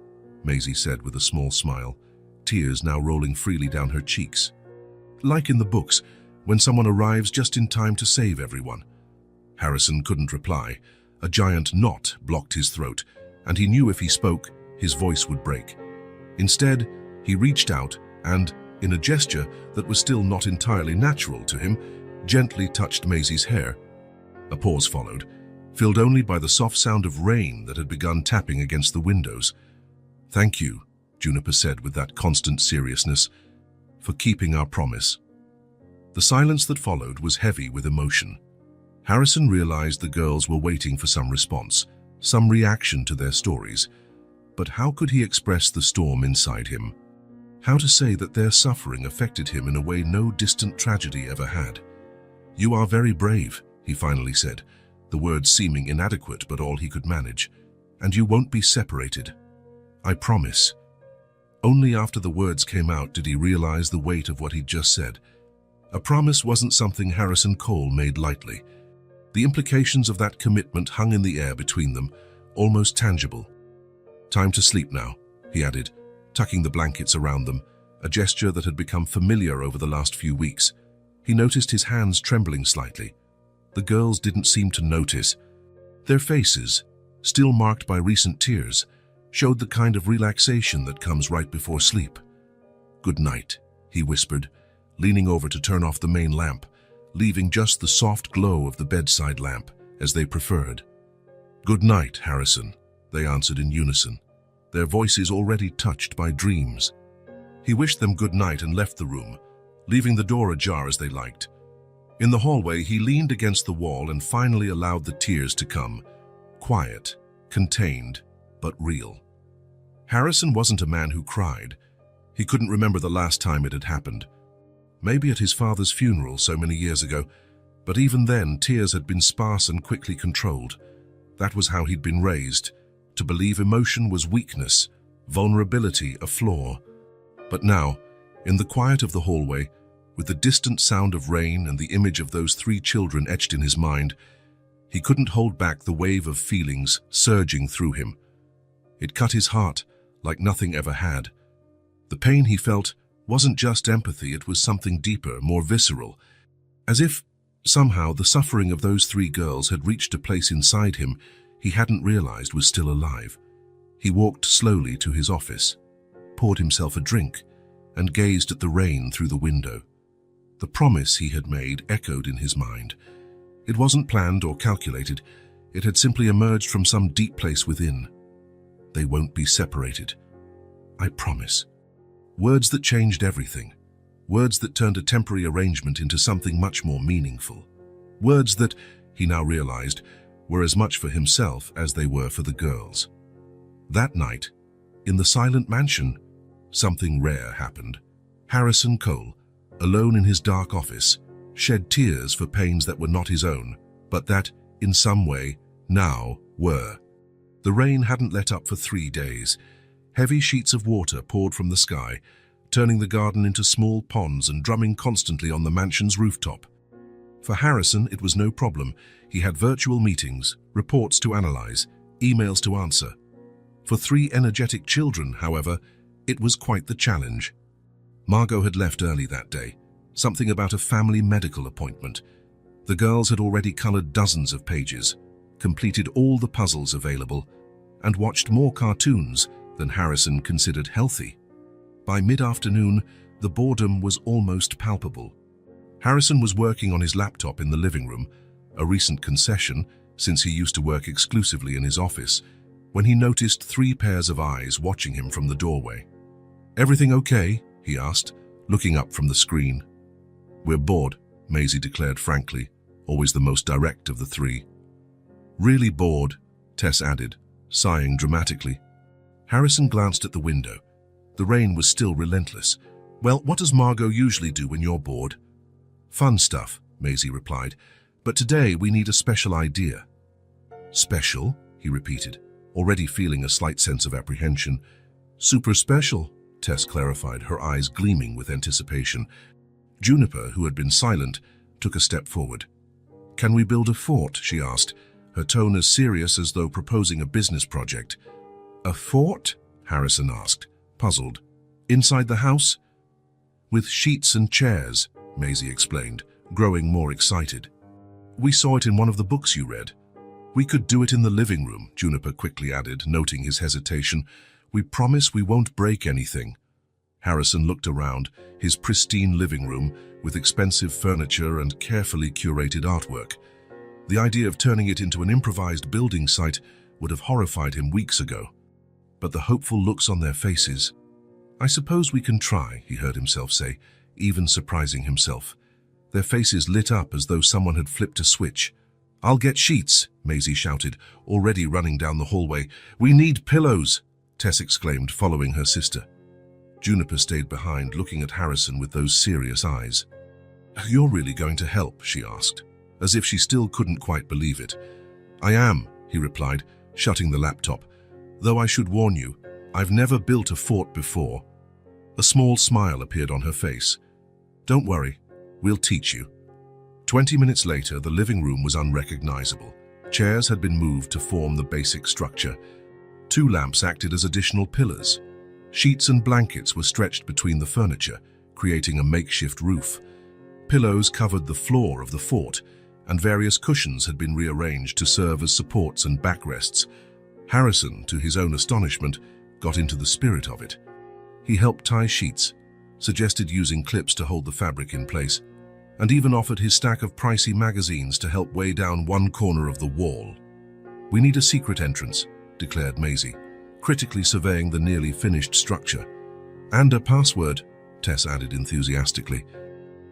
Maisie said with a small smile, tears now rolling freely down her cheeks. Like in the books, when someone arrives just in time to save everyone. Harrison couldn't reply. A giant knot blocked his throat, and he knew if he spoke, his voice would break. Instead, he reached out and, in a gesture that was still not entirely natural to him, gently touched Maisie's hair. A pause followed, filled only by the soft sound of rain that had begun tapping against the windows. Thank you, Juniper said with that constant seriousness, for keeping our promise. The silence that followed was heavy with emotion. Harrison realized the girls were waiting for some response, some reaction to their stories. But how could he express the storm inside him? How to say that their suffering affected him in a way no distant tragedy ever had? You are very brave, he finally said, the words seeming inadequate but all he could manage. And you won't be separated. I promise. Only after the words came out did he realize the weight of what he'd just said. A promise wasn't something Harrison Cole made lightly. The implications of that commitment hung in the air between them, almost tangible. Time to sleep now, he added, tucking the blankets around them, a gesture that had become familiar over the last few weeks. He noticed his hands trembling slightly. The girls didn't seem to notice. Their faces, still marked by recent tears, showed the kind of relaxation that comes right before sleep. Good night, he whispered, leaning over to turn off the main lamp, leaving just the soft glow of the bedside lamp, as they preferred. Good night, Harrison, they answered in unison, their voices already touched by dreams. He wished them good night and left the room, leaving the door ajar as they liked. In the hallway, he leaned against the wall and finally allowed the tears to come, quiet, contained, but real. Harrison wasn't a man who cried. He couldn't remember the last time it had happened. Maybe at his father's funeral so many years ago, but even then tears had been sparse and quickly controlled. That was how he'd been raised, to believe emotion was weakness, vulnerability a flaw. But now, in the quiet of the hallway, with the distant sound of rain and the image of those three children etched in his mind, he couldn't hold back the wave of feelings surging through him. It cut his heart like nothing ever had. The pain he felt wasn't just empathy, it was something deeper, more visceral, as if somehow the suffering of those three girls had reached a place inside him he hadn't realized was still alive. He walked slowly to his office, poured himself a drink, and gazed at the rain through the window. The promise he had made echoed in his mind. It wasn't planned or calculated. It had simply emerged from some deep place within. They won't be separated. I promise. Words that changed everything. Words that turned a temporary arrangement into something much more meaningful. Words that, he now realized, were as much for himself as they were for the girls. That night, in the silent mansion, something rare happened. Harrison Cole, alone in his dark office, shed tears for pains that were not his own, but that, in some way, now were. The rain hadn't let up for 3 days. Heavy sheets of water poured from the sky, turning the garden into small ponds and drumming constantly on the mansion's rooftop. For Harrison, it was no problem. He had virtual meetings, reports to analyze, emails to answer. For three energetic children, however, it was quite the challenge. Margot had left early that day, something about a family medical appointment. The girls had already colored dozens of pages, completed all the puzzles available, and watched more cartoons than Harrison considered healthy. By mid-afternoon, the boredom was almost palpable. Harrison was working on his laptop in the living room, a recent concession since he used to work exclusively in his office, when he noticed three pairs of eyes watching him from the doorway. "Everything okay?" he asked, looking up from the screen. "We're bored," Maisie declared frankly, always the most direct of the three. "Really bored," Tess added, sighing dramatically. Harrison glanced at the window. The rain was still relentless. "Well, what does Margot usually do when you're bored?" "Fun stuff," Maisie replied, "but today we need a special idea." "Special?" he repeated, already feeling a slight sense of apprehension. "Super special," Tess clarified, her eyes gleaming with anticipation. Juniper, who had been silent, took a step forward. "Can we build a fort?" she asked, her tone as serious as though proposing a business project. "A fort?" Harrison asked, puzzled. "Inside the house?" "With sheets and chairs," Maisie explained, growing more excited. "We saw it in one of the books you read." "We could do it in the living room," Juniper quickly added, noting his hesitation. "We promise we won't break anything." Harrison looked around, his pristine living room with expensive furniture and carefully curated artwork. The idea of turning it into an improvised building site would have horrified him weeks ago. But the hopeful looks on their faces. "I suppose we can try," he heard himself say, even surprising himself. Their faces lit up as though someone had flipped a switch. "I'll get sheets," Maisie shouted, already running down the hallway. "We need pillows," Tess exclaimed, following her sister. Juniper stayed behind, looking at Harrison with those serious eyes. "You're really going to help?" she asked, as if she still couldn't quite believe it. "I am," he replied, shutting the laptop. "Though I should warn you, I've never built a fort before." A small smile appeared on her face. "Don't worry, we'll teach you." 20 minutes later, the living room was unrecognizable. Chairs had been moved to form the basic structure. 2 lamps acted as additional pillars. Sheets and blankets were stretched between the furniture, creating a makeshift roof. Pillows covered the floor of the fort, and various cushions had been rearranged to serve as supports and backrests. Harrison, to his own astonishment, got into the spirit of it. He helped tie sheets, suggested using clips to hold the fabric in place, and even offered his stack of pricey magazines to help weigh down one corner of the wall. "We need a secret entrance," declared Maisie, critically surveying the nearly finished structure. "And a password," Tess added enthusiastically.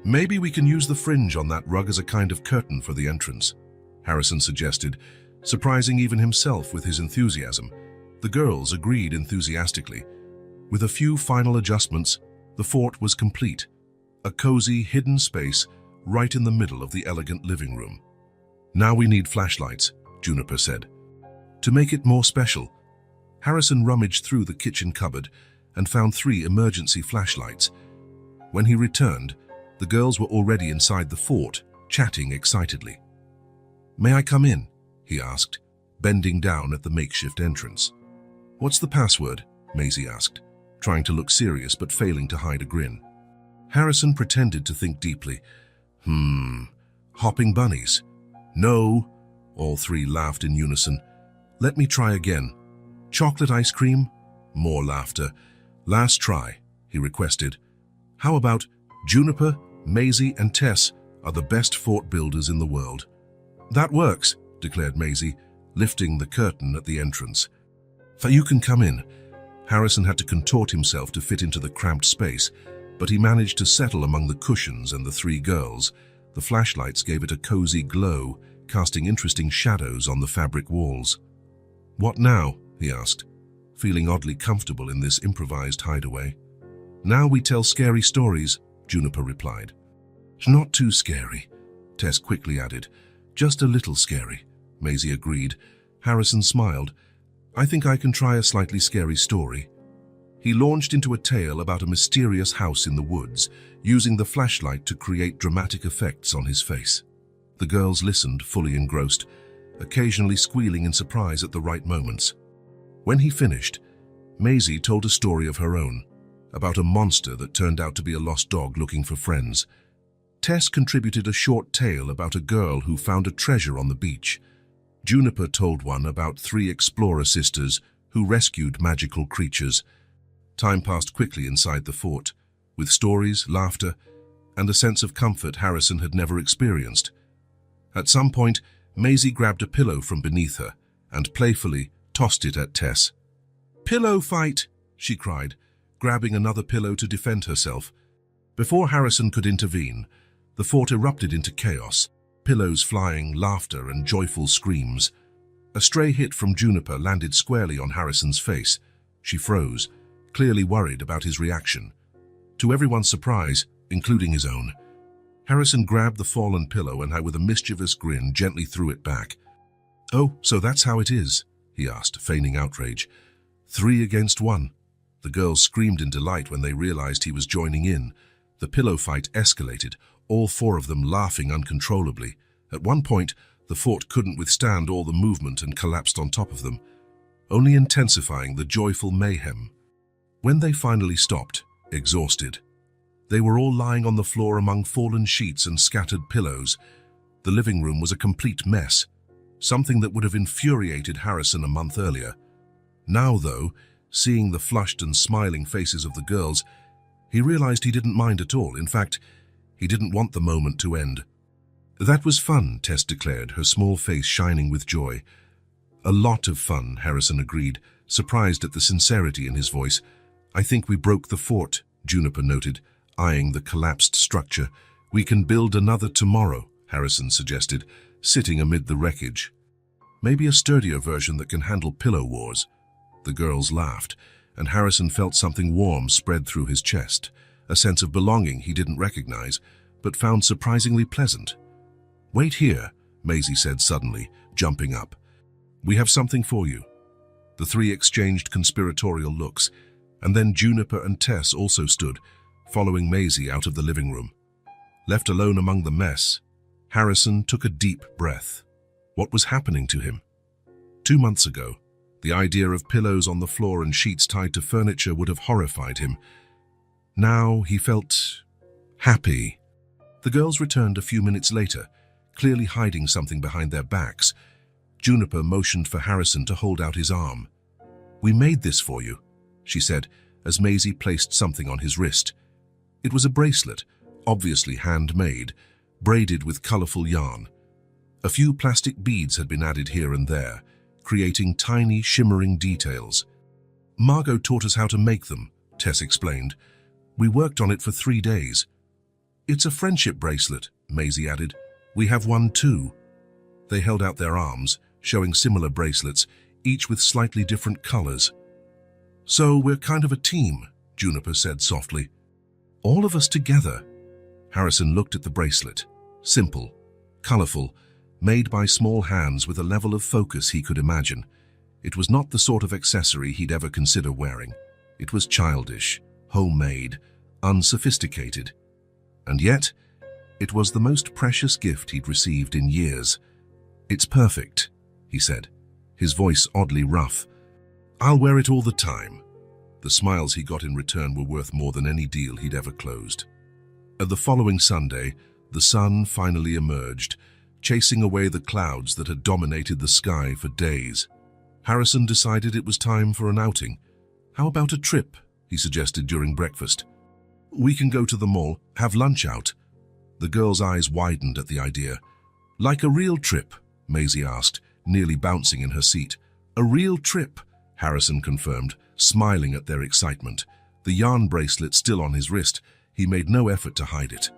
"Maybe we can use the fringe on that rug as a kind of curtain for the entrance," Harrison suggested, surprising even himself with his enthusiasm. The girls agreed enthusiastically. With a few final adjustments, the fort was complete, a cozy, hidden space right in the middle of the elegant living room. "Now we need flashlights," Juniper said. To make it more special, Harrison rummaged through the kitchen cupboard and found 3 emergency flashlights. When he returned, the girls were already inside the fort, chatting excitedly. "May I come in?" he asked, bending down at the makeshift entrance. "What's the password?" Maisie asked, trying to look serious but failing to hide a grin. Harrison pretended to think deeply. Hopping bunnies." "No," all 3 laughed in unison. "Let me try again." "Chocolate ice cream?" More laughter. "Last try," he requested. "How about Juniper, Maisie, and Tess are the best fort builders in the world?" "That works," declared Maisie, lifting the curtain at the entrance. "So you can come in." Harrison had to contort himself to fit into the cramped space, but he managed to settle among the cushions and the 3 girls. The flashlights gave it a cozy glow, casting interesting shadows on the fabric walls. "What now?" he asked, feeling oddly comfortable in this improvised hideaway. "Now we tell scary stories," Juniper replied. "Not too scary," Tess quickly added. "Just a little scary," Maisie agreed. Harrison smiled. "I think I can try a slightly scary story." He launched into a tale about a mysterious house in the woods, using the flashlight to create dramatic effects on his face. The girls listened, fully engrossed, occasionally squealing in surprise at the right moments. When he finished, Maisie told a story of her own, about a monster that turned out to be a lost dog looking for friends. Tess contributed a short tale about a girl who found a treasure on the beach. Juniper told one about 3 explorer sisters who rescued magical creatures. Time passed quickly inside the fort, with stories, laughter, and a sense of comfort Harrison had never experienced. At some point, Maisie grabbed a pillow from beneath her and playfully tossed it at Tess. "Pillow fight!" she cried, grabbing another pillow to defend herself. Before Harrison could intervene, the fort erupted into chaos, pillows flying, laughter, and joyful screams. A stray hit from Juniper landed squarely on Harrison's face. She froze, clearly worried about his reaction. To everyone's surprise, including his own, Harrison grabbed the fallen pillow and with a mischievous grin gently threw it back. "Oh, so that's how it is?" he asked, feigning outrage. 3 against 1. The girls screamed in delight when they realized he was joining in. The pillow fight escalated, all 4 of them laughing uncontrollably. At one point, the fort couldn't withstand all the movement and collapsed on top of them, only intensifying the joyful mayhem. When they finally stopped, exhausted, they were all lying on the floor among fallen sheets and scattered pillows. The living room was a complete mess, something that would have infuriated Harrison a month earlier. Now, though, seeing the flushed and smiling faces of the girls, he realized he didn't mind at all. In fact, he didn't want the moment to end. "That was fun," Tess declared, her small face shining with joy. "A lot of fun," Harrison agreed, surprised at the sincerity in his voice. "I think we broke the fort," Juniper noted, eyeing the collapsed structure. "We can build another tomorrow," Harrison suggested, sitting amid the wreckage. "Maybe a sturdier version that can handle pillow wars." The girls laughed, and Harrison felt something warm spread through his chest, a sense of belonging he didn't recognize, but found surprisingly pleasant. "Wait here," Maisie said suddenly, jumping up. "We have something for you." The 3 exchanged conspiratorial looks, and then Juniper and Tess also stood, following Maisie out of the living room. Left alone among the mess, Harrison took a deep breath. What was happening to him? 2 months ago, the idea of pillows on the floor and sheets tied to furniture would have horrified him. Now he felt happy. The girls returned a few minutes later, clearly hiding something behind their backs. Juniper motioned for Harrison to hold out his arm. "We made this for you," she said, as Maisie placed something on his wrist. It was a bracelet, obviously handmade, braided with colorful yarn. A few plastic beads had been added here and there, creating tiny, shimmering details. "Margot taught us how to make them," Tess explained. "We worked on it for 3 days. "It's a friendship bracelet," Maisie added. "We have one too." They held out their arms, showing similar bracelets, each with slightly different colors. "So we're kind of a team," Juniper said softly. "All of us together." Harrison looked at the bracelet. Simple, colorful, made by small hands with a level of focus he could imagine. It was not the sort of accessory he'd ever consider wearing. It was childish, homemade, unsophisticated. And yet, it was the most precious gift he'd received in years. "It's perfect," he said, his voice oddly rough. "I'll wear it all the time." The smiles he got in return were worth more than any deal he'd ever closed. The following Sunday, the sun finally emerged, chasing away the clouds that had dominated the sky for days. Harrison decided it was time for an outing. "How about a trip?" he suggested during breakfast. "We can go to the mall, have lunch out." The girl's eyes widened at the idea. "Like a real trip?" Maisie asked, nearly bouncing in her seat. "A real trip," Harrison confirmed, smiling at their excitement. The yarn bracelet still on his wrist, he made no effort to hide it.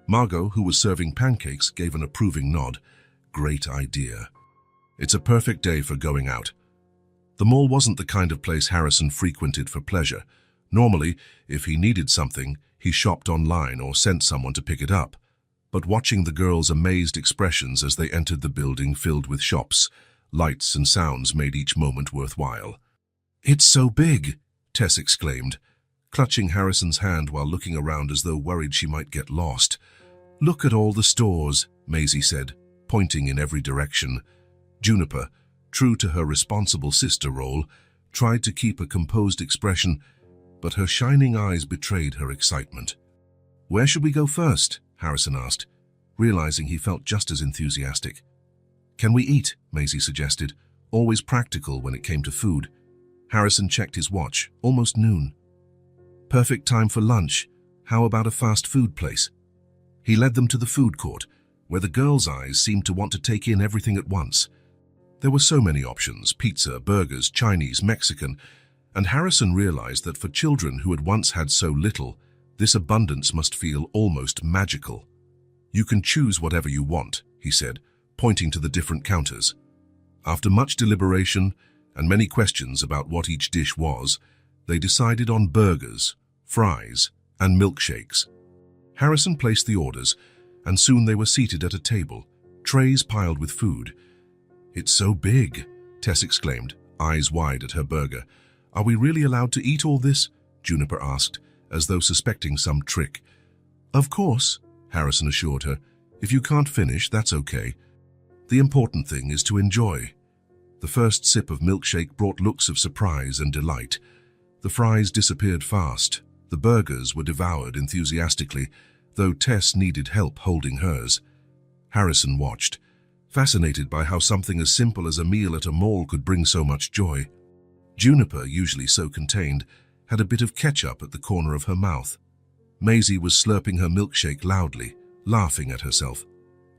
Margot, who was serving pancakes, gave an approving nod. "Great idea. It's a perfect day for going out." The mall wasn't the kind of place Harrison frequented for pleasure. Normally, if he needed something, he shopped online or sent someone to pick it up. But watching the girls' amazed expressions as they entered the building filled with shops, lights and sounds made each moment worthwhile. "It's so big," Tess exclaimed, clutching Harrison's hand while looking around as though worried she might get lost. "Look at all the stores," Maisie said, pointing in every direction. Juniper, true to her responsible sister role, tried to keep a composed expression, but her shining eyes betrayed her excitement. "Where should we go first?" Harrison asked, realizing he felt just as enthusiastic. "Can we eat?" Maisie suggested, always practical when it came to food. Harrison checked his watch, almost noon. "Perfect time for lunch. How about a fast food place?" He led them to the food court, where the girls' eyes seemed to want to take in everything at once. There were so many options: pizza, burgers, Chinese, Mexican, and Harrison realized that for children who had once had so little, this abundance must feel almost magical. "You can choose whatever you want," he said, pointing to the different counters. After much deliberation and many questions about what each dish was, they decided on burgers, fries, and milkshakes. Harrison placed the orders, and soon they were seated at a table, trays piled with food. "It's so big," Tess exclaimed, eyes wide at her burger. "Are we really allowed to eat all this?" Juniper asked, as though suspecting some trick. "Of course," Harrison assured her. "If you can't finish, that's okay. The important thing is to enjoy." The first sip of milkshake brought looks of surprise and delight. The fries disappeared fast. The burgers were devoured enthusiastically, though Tess needed help holding hers. Harrison watched, fascinated by how something as simple as a meal at a mall could bring so much joy. Juniper, usually so contained, had a bit of ketchup at the corner of her mouth. Maisie was slurping her milkshake loudly, laughing at herself.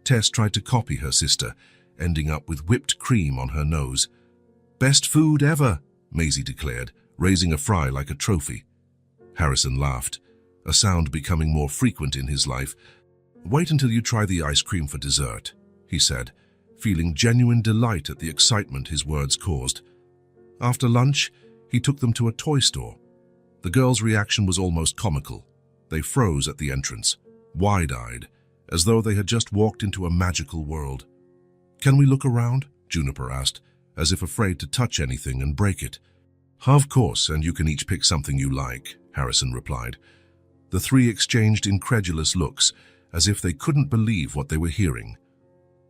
Tess tried to copy her sister, ending up with whipped cream on her nose. "Best food ever," Maisie declared, raising a fry like a trophy. Harrison laughed, a sound becoming more frequent in his life. "Wait until you try the ice cream for dessert," he said, feeling genuine delight at the excitement his words caused. After lunch, he took them to a toy store. The girls' reaction was almost comical. They froze at the entrance, wide-eyed, as though they had just walked into a magical world. "Can we look around?" Juniper asked, as if afraid to touch anything and break it. "Of course, and you can each pick something you like," Harrison replied. The three exchanged incredulous looks, as if they couldn't believe what they were hearing.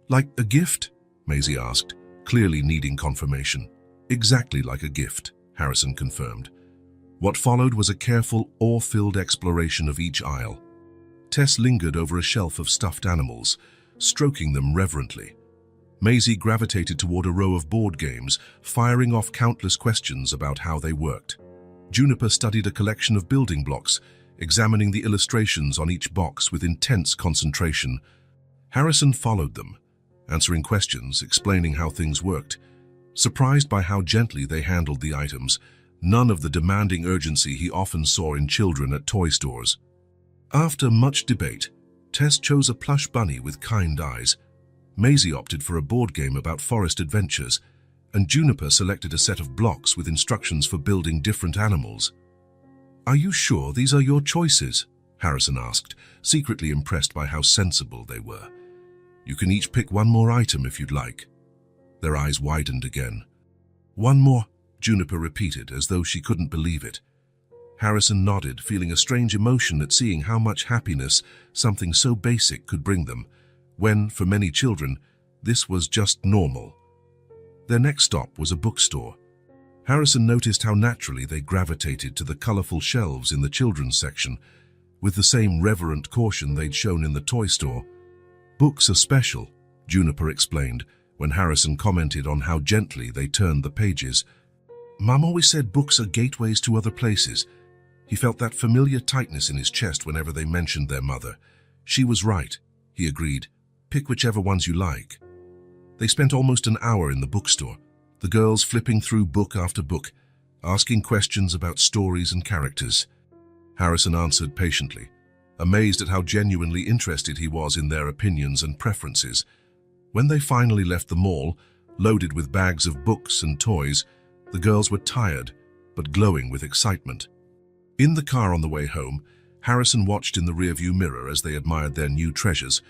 "Like a gift?" Maisie asked, clearly needing confirmation. "Exactly like a gift," Harrison confirmed. What followed was a careful, awe-filled exploration of each aisle. Tess lingered over a shelf of stuffed animals, stroking them reverently. Maisie gravitated toward a row of board games, firing off countless questions about how they worked. Juniper studied a collection of building blocks, examining the illustrations on each box with intense concentration. Harrison followed them, answering questions, explaining how things worked. Surprised by how gently they handled the items, none of the demanding urgency he often saw in children at toy stores. After much debate, Tess chose a plush bunny with kind eyes. Maisie opted for a board game about forest adventures, and Juniper selected a set of blocks with instructions for building different animals. "Are you sure these are your choices?" Harrison asked, secretly impressed by how sensible they were. "You can each pick one more item if you'd like." Their eyes widened again. "One more," Juniper repeated, as though she couldn't believe it. Harrison nodded, feeling a strange emotion at seeing how much happiness something so basic could bring them, when, for many children, this was just normal. Their next stop was a bookstore. Harrison noticed how naturally they gravitated to the colorful shelves in the children's section, with the same reverent caution they'd shown in the toy store. "Books are special," Juniper explained, when Harrison commented on how gently they turned the pages. "Mum always said books are gateways to other places." He felt that familiar tightness in his chest whenever they mentioned their mother. "She was right," he agreed. "Pick whichever ones you like." They spent almost an hour in the bookstore, the girls flipping through book after book, asking questions about stories and characters. Harrison answered patiently, amazed at how genuinely interested he was in their opinions and preferences. When they finally left the mall, loaded with bags of books and toys, the girls were tired, but glowing with excitement. In the car on the way home, Harrison watched in the rearview mirror as they admired their new treasures,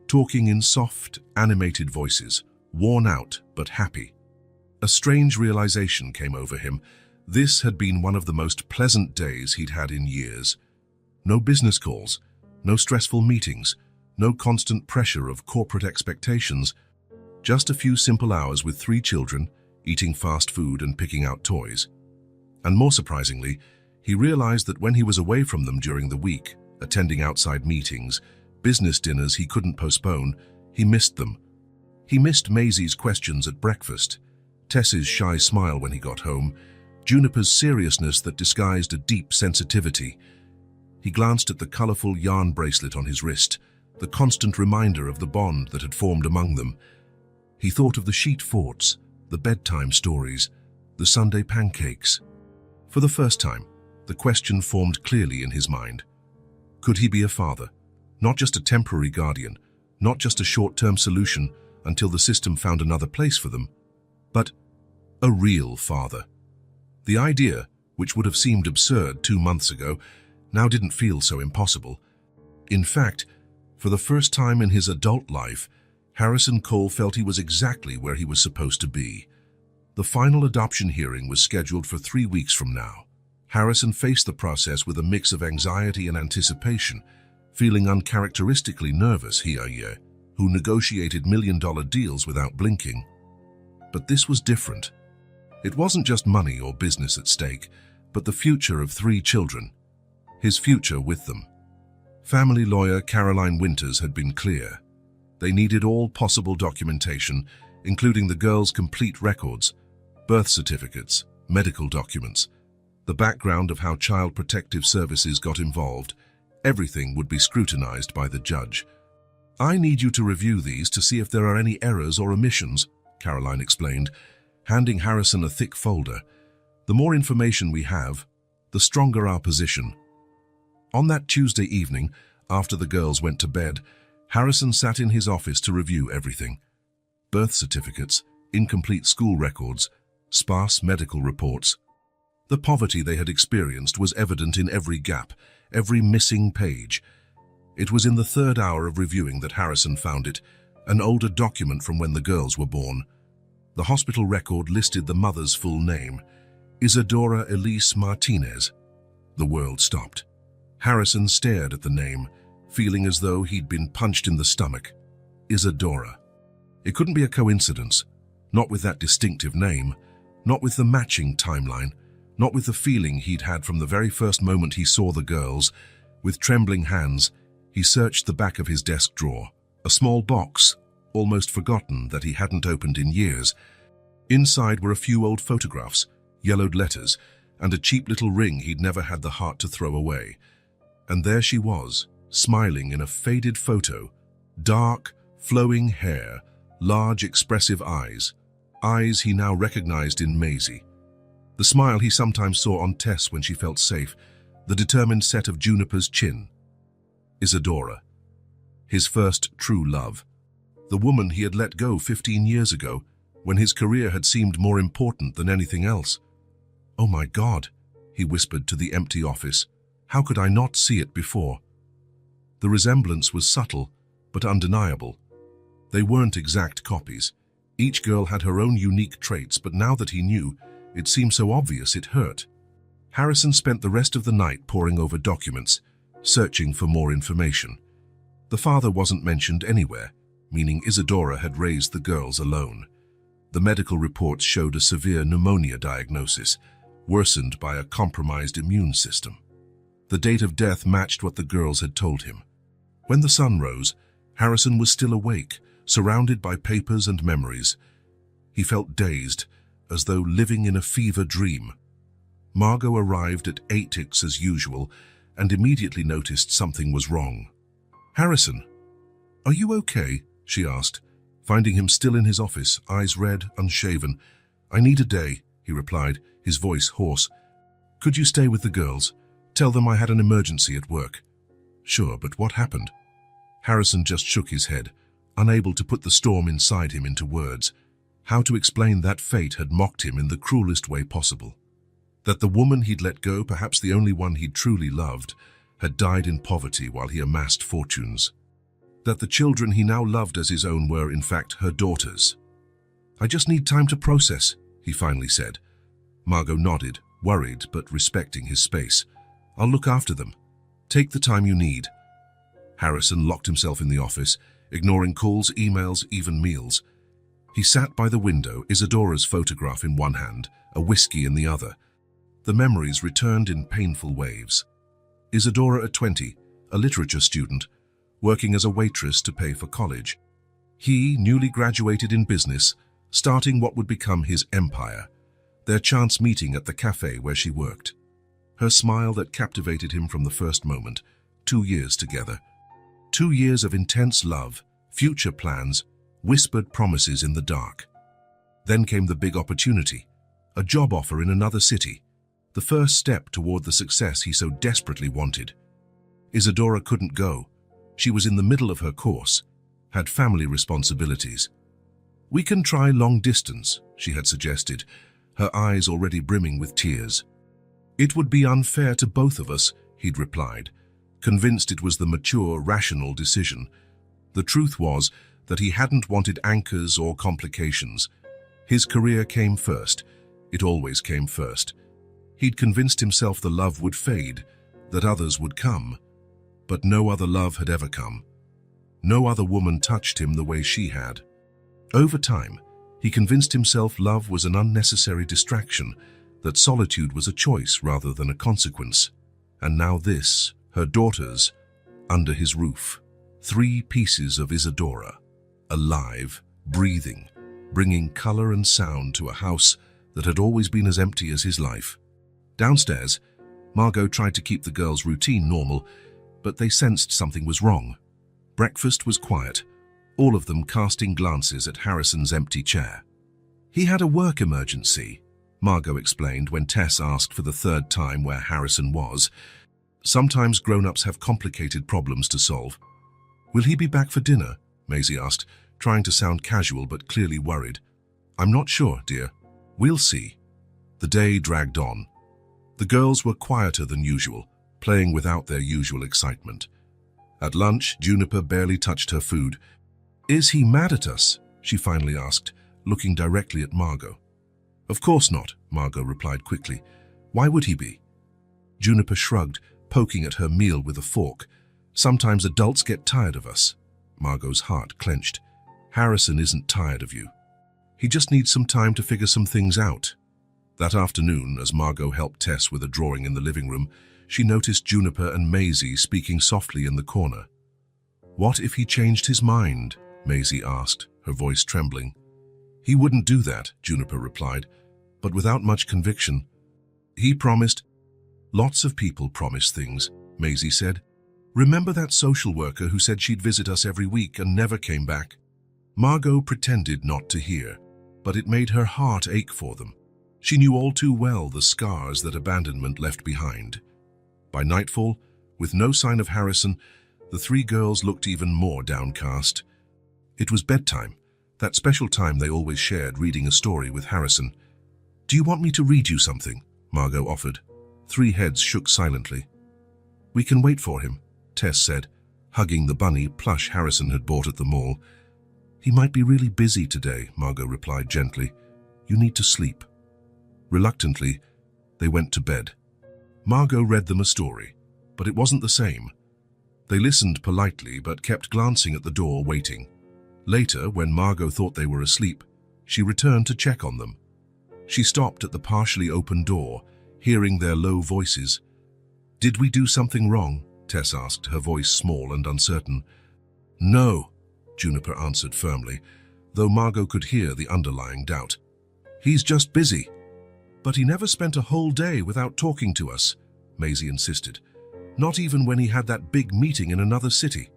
talking in soft, animated voices, worn out but happy. A strange realization came over him. This had been one of the most pleasant days he'd had in years. No business calls, no stressful meetings, no constant pressure of corporate expectations, just a few simple hours with 3 children, eating fast food and picking out toys. And more surprisingly, he realized that when he was away from them during the week, attending outside meetings, business dinners he couldn't postpone, he missed them. He missed Maisie's questions at breakfast, Tess's shy smile when he got home, Juniper's seriousness that disguised a deep sensitivity. He glanced at the colorful yarn bracelet on his wrist, the constant reminder of the bond that had formed among them. He thought of the sheet forts, the bedtime stories, the Sunday pancakes. For the first time, the question formed clearly in his mind. Could he be a father? Not just a temporary guardian, not just a short-term solution until the system found another place for them, but a real father. The idea, which would have seemed absurd 2 months ago, now didn't feel so impossible. In fact, for the first time in his adult life, Harrison Cole felt he was exactly where he was supposed to be. The final adoption hearing was scheduled for 3 weeks from now. Harrison faced the process with a mix of anxiety and anticipation, feeling uncharacteristically nervous, who negotiated million-dollar deals without blinking. But this was different. It wasn't just money or business at stake, but the future of 3 children. His future with them. Family lawyer Caroline Winters had been clear. They needed all possible documentation, including the girls' complete records, birth certificates, medical documents, the background of how Child Protective Services got involved. Everything would be scrutinized by the judge. "I need you to review these to see if there are any errors or omissions," Caroline explained, handing Harrison a thick folder. "The more information we have, the stronger our position." On that Tuesday evening, after the girls went to bed, Harrison sat in his office to review everything. Birth certificates, incomplete school records, sparse medical reports. The poverty they had experienced was evident in every gap, every missing page. It was in the 3rd hour of reviewing that Harrison found it, an older document from when the girls were born. The hospital record listed the mother's full name, Isadora Elise Martinez. The world stopped. Harrison stared at the name, feeling as though he'd been punched in the stomach. Isadora. It couldn't be a coincidence, not with that distinctive name, not with the matching timeline, not with the feeling he'd had from the very first moment he saw the girls. With trembling hands, he searched the back of his desk drawer, a small box, almost forgotten that he hadn't opened in years. Inside were a few old photographs, yellowed letters, and a cheap little ring he'd never had the heart to throw away. And there she was, smiling in a faded photo, dark, flowing hair, large, expressive eyes he now recognized in Maisie. The smile he sometimes saw on Tess when she felt safe, the determined set of Juniper's chin. Isadora. His first true love. The woman he had let go 15 years ago, when his career had seemed more important than anything else. "Oh my God," he whispered to the empty office. "How could I not see it before?" The resemblance was subtle, but undeniable. They weren't exact copies. Each girl had her own unique traits, but now that he knew, it seemed so obvious it hurt. Harrison spent the rest of the night poring over documents, searching for more information. The father wasn't mentioned anywhere, meaning Isadora had raised the girls alone. The medical reports showed a severe pneumonia diagnosis, worsened by a compromised immune system. The date of death matched what the girls had told him. When the sun rose, Harrison was still awake, surrounded by papers and memories. He felt dazed, as though living in a fever dream. Margot arrived at 8:00 as usual and immediately noticed something was wrong. "Harrison, are you okay?" she asked, finding him still in his office, eyes red, unshaven. "I need a day," he replied, his voice hoarse. "Could you stay with the girls? Tell them I had an emergency at work." "Sure, but what happened?" Harrison just shook his head, unable to put the storm inside him into words. How to explain that fate had mocked him in the cruelest way possible? That the woman he'd let go, perhaps the only one he'd truly loved, had died in poverty while he amassed fortunes. That the children he now loved as his own were, in fact, her daughters. "I just need time to process," he finally said. Margot nodded, worried but respecting his space. "I'll look after them. Take the time you need." Harrison locked himself in the office, ignoring calls, emails, even meals. He sat by the window, Isadora's photograph in one hand, a whiskey in the other. The memories returned in painful waves. Isadora at 20, a literature student, working as a waitress to pay for college. He, newly graduated in business, starting what would become his empire. Their chance meeting at the cafe where she worked. Her smile that captivated him from the first moment. 2 years together. 2 years of intense love, future plans, whispered promises in the dark. Then came the big opportunity, a job offer in another city, the first step toward the success he so desperately wanted. Isadora couldn't go. She was in the middle of her course, had family responsibilities. "We can try long distance," she had suggested, her eyes already brimming with tears. "It would be unfair to both of us," he'd replied, convinced it was the mature, rational decision. The truth was that he hadn't wanted anchors or complications. His career came first. It always came first. He'd convinced himself the love would fade, that others would come. But no other love had ever come. No other woman touched him the way she had. Over time, he convinced himself love was an unnecessary distraction, that solitude was a choice rather than a consequence. And now this, her daughters, under his roof. 3 pieces of Isadora, alive, breathing, bringing color and sound to a house that had always been as empty as his life. Downstairs, Margot tried to keep the girls' routine normal, but they sensed something was wrong. Breakfast was quiet, all of them casting glances at Harrison's empty chair. "He had a work emergency," Margot explained when Tess asked for the 3rd time where Harrison was. "Sometimes grown-ups have complicated problems to solve." "Will he be back for dinner?" Maisie asked, trying to sound casual but clearly worried. "I'm not sure, dear. We'll see." The day dragged on. The girls were quieter than usual, playing without their usual excitement. At lunch, Juniper barely touched her food. "Is he mad at us?" she finally asked, looking directly at Margot. "Of course not," Margot replied quickly. "Why would he be?" Juniper shrugged, poking at her meal with a fork. "Sometimes adults get tired of us." Margot's heart clenched. "Harrison isn't tired of you. He just needs some time to figure some things out." That afternoon, as Margot helped Tess with a drawing in the living room, she noticed Juniper and Maisie speaking softly in the corner. "What if he changed his mind?" Maisie asked, her voice trembling. "He wouldn't do that," Juniper replied, but without much conviction. "He promised." "Lots of people promise things," Maisie said. "Remember that social worker who said she'd visit us every week and never came back?" Margot pretended not to hear, but it made her heart ache for them. She knew all too well the scars that abandonment left behind. By nightfall, with no sign of Harrison, the 3 girls looked even more downcast. It was bedtime, that special time they always shared reading a story with Harrison. "Do you want me to read you something?" Margot offered. 3 heads shook silently. "We can wait for him," Tess said, hugging the bunny plush Harrison had bought at the mall. "He might be really busy today," Margot replied gently. "You need to sleep." Reluctantly, they went to bed. Margot read them a story, but it wasn't the same. They listened politely but kept glancing at the door, waiting. Later, when Margot thought they were asleep, she returned to check on them. She stopped at the partially open door, hearing their low voices. "Did we do something wrong?" Tess asked, her voice small and uncertain. "No," Juniper answered firmly, though Margot could hear the underlying doubt. "He's just busy." "But he never spent a whole day without talking to us," Maisie insisted. "Not even when he had that big meeting in another city."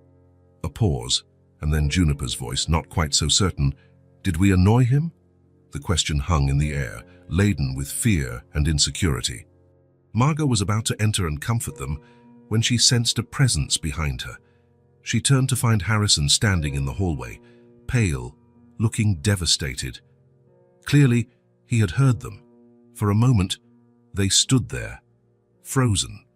A pause, and then Juniper's voice, not quite so certain. "Did we annoy him?" The question hung in the air, laden with fear and insecurity. Margot was about to enter and comfort them when she sensed a presence behind her. She turned to find Harrison standing in the hallway, pale, looking devastated. Clearly, he had heard them. For a moment, they stood there, frozen,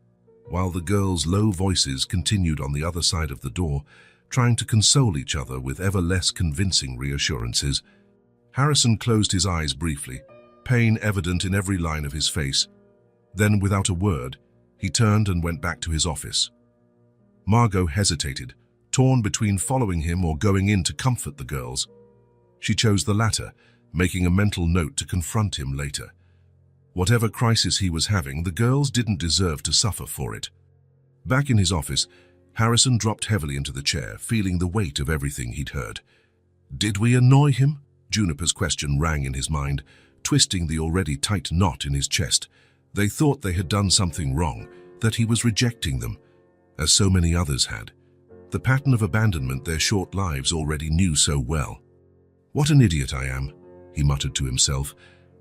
while the girls' low voices continued on the other side of the door, trying to console each other with ever less convincing reassurances. Harrison closed his eyes briefly, pain evident in every line of his face. Then, without a word, he turned and went back to his office. Margot hesitated, torn between following him or going in to comfort the girls. She chose the latter, making a mental note to confront him later. Whatever crisis he was having, the girls didn't deserve to suffer for it. Back in his office, Harrison dropped heavily into the chair, feeling the weight of everything he'd heard. Did we annoy him? Juniper's question rang in his mind, twisting the already tight knot in his chest. They thought they had done something wrong, that he was rejecting them, as so many others had. The pattern of abandonment their short lives already knew so well. What an idiot I am, he muttered to himself,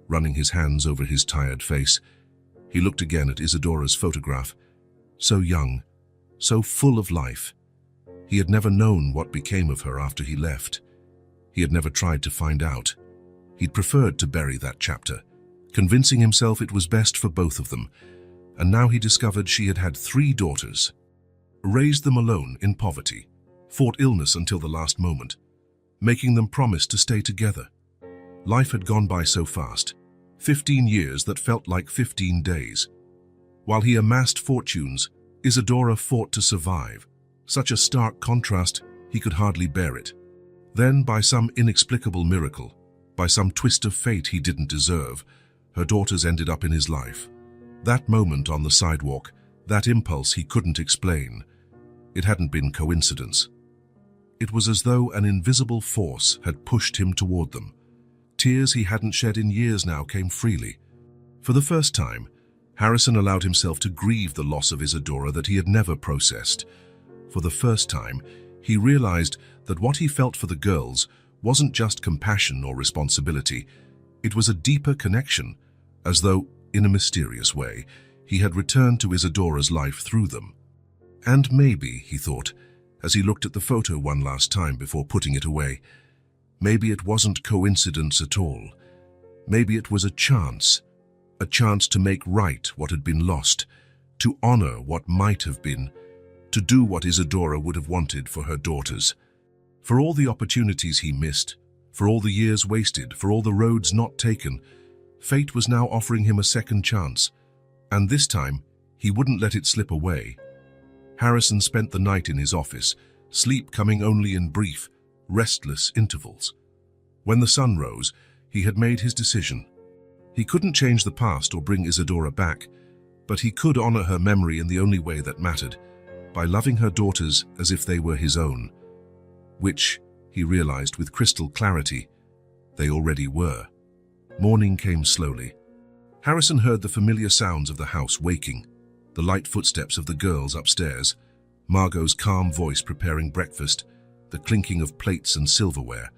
running his hands over his tired face. He looked again at Isadora's photograph. So young, so full of life. He had never known what became of her after he left. He had never tried to find out. He'd preferred to bury that chapter, convincing himself it was best for both of them. And now he discovered she had had 3 daughters. Raised them alone in poverty, fought illness until the last moment, making them promise to stay together. Life had gone by so fast, 15 years that felt like 15 days. While he amassed fortunes, Isadora fought to survive. Such a stark contrast, he could hardly bear it. Then, by some inexplicable miracle, by some twist of fate he didn't deserve, her daughters ended up in his life. That moment on the sidewalk, that impulse he couldn't explain. It hadn't been coincidence. It was as though an invisible force had pushed him toward them. Tears he hadn't shed in years now came freely. For the first time, Harrison allowed himself to grieve the loss of Isadora that he had never processed. For the first time, he realized that what he felt for the girls wasn't just compassion or responsibility. It was a deeper connection, as though, in a mysterious way, he had returned to Isadora's life through them. And maybe, he thought, as he looked at the photo one last time before putting it away, maybe it wasn't coincidence at all. Maybe it was a chance to make right what had been lost, to honor what might have been, to do what Isadora would have wanted for her daughters. For all the opportunities he missed, for all the years wasted, for all the roads not taken, fate was now offering him a second chance, and this time he wouldn't let it slip away. Harrison spent the night in his office, sleep coming only in brief, restless intervals. When the sun rose, he had made his decision. He couldn't change the past or bring Isadora back, but he could honor her memory in the only way that mattered, by loving her daughters as if they were his own, which, he realized with crystal clarity, they already were. Morning came slowly. Harrison heard the familiar sounds of the house waking, the light footsteps of the girls upstairs, Margot's calm voice preparing breakfast, the clinking of plates and silverware.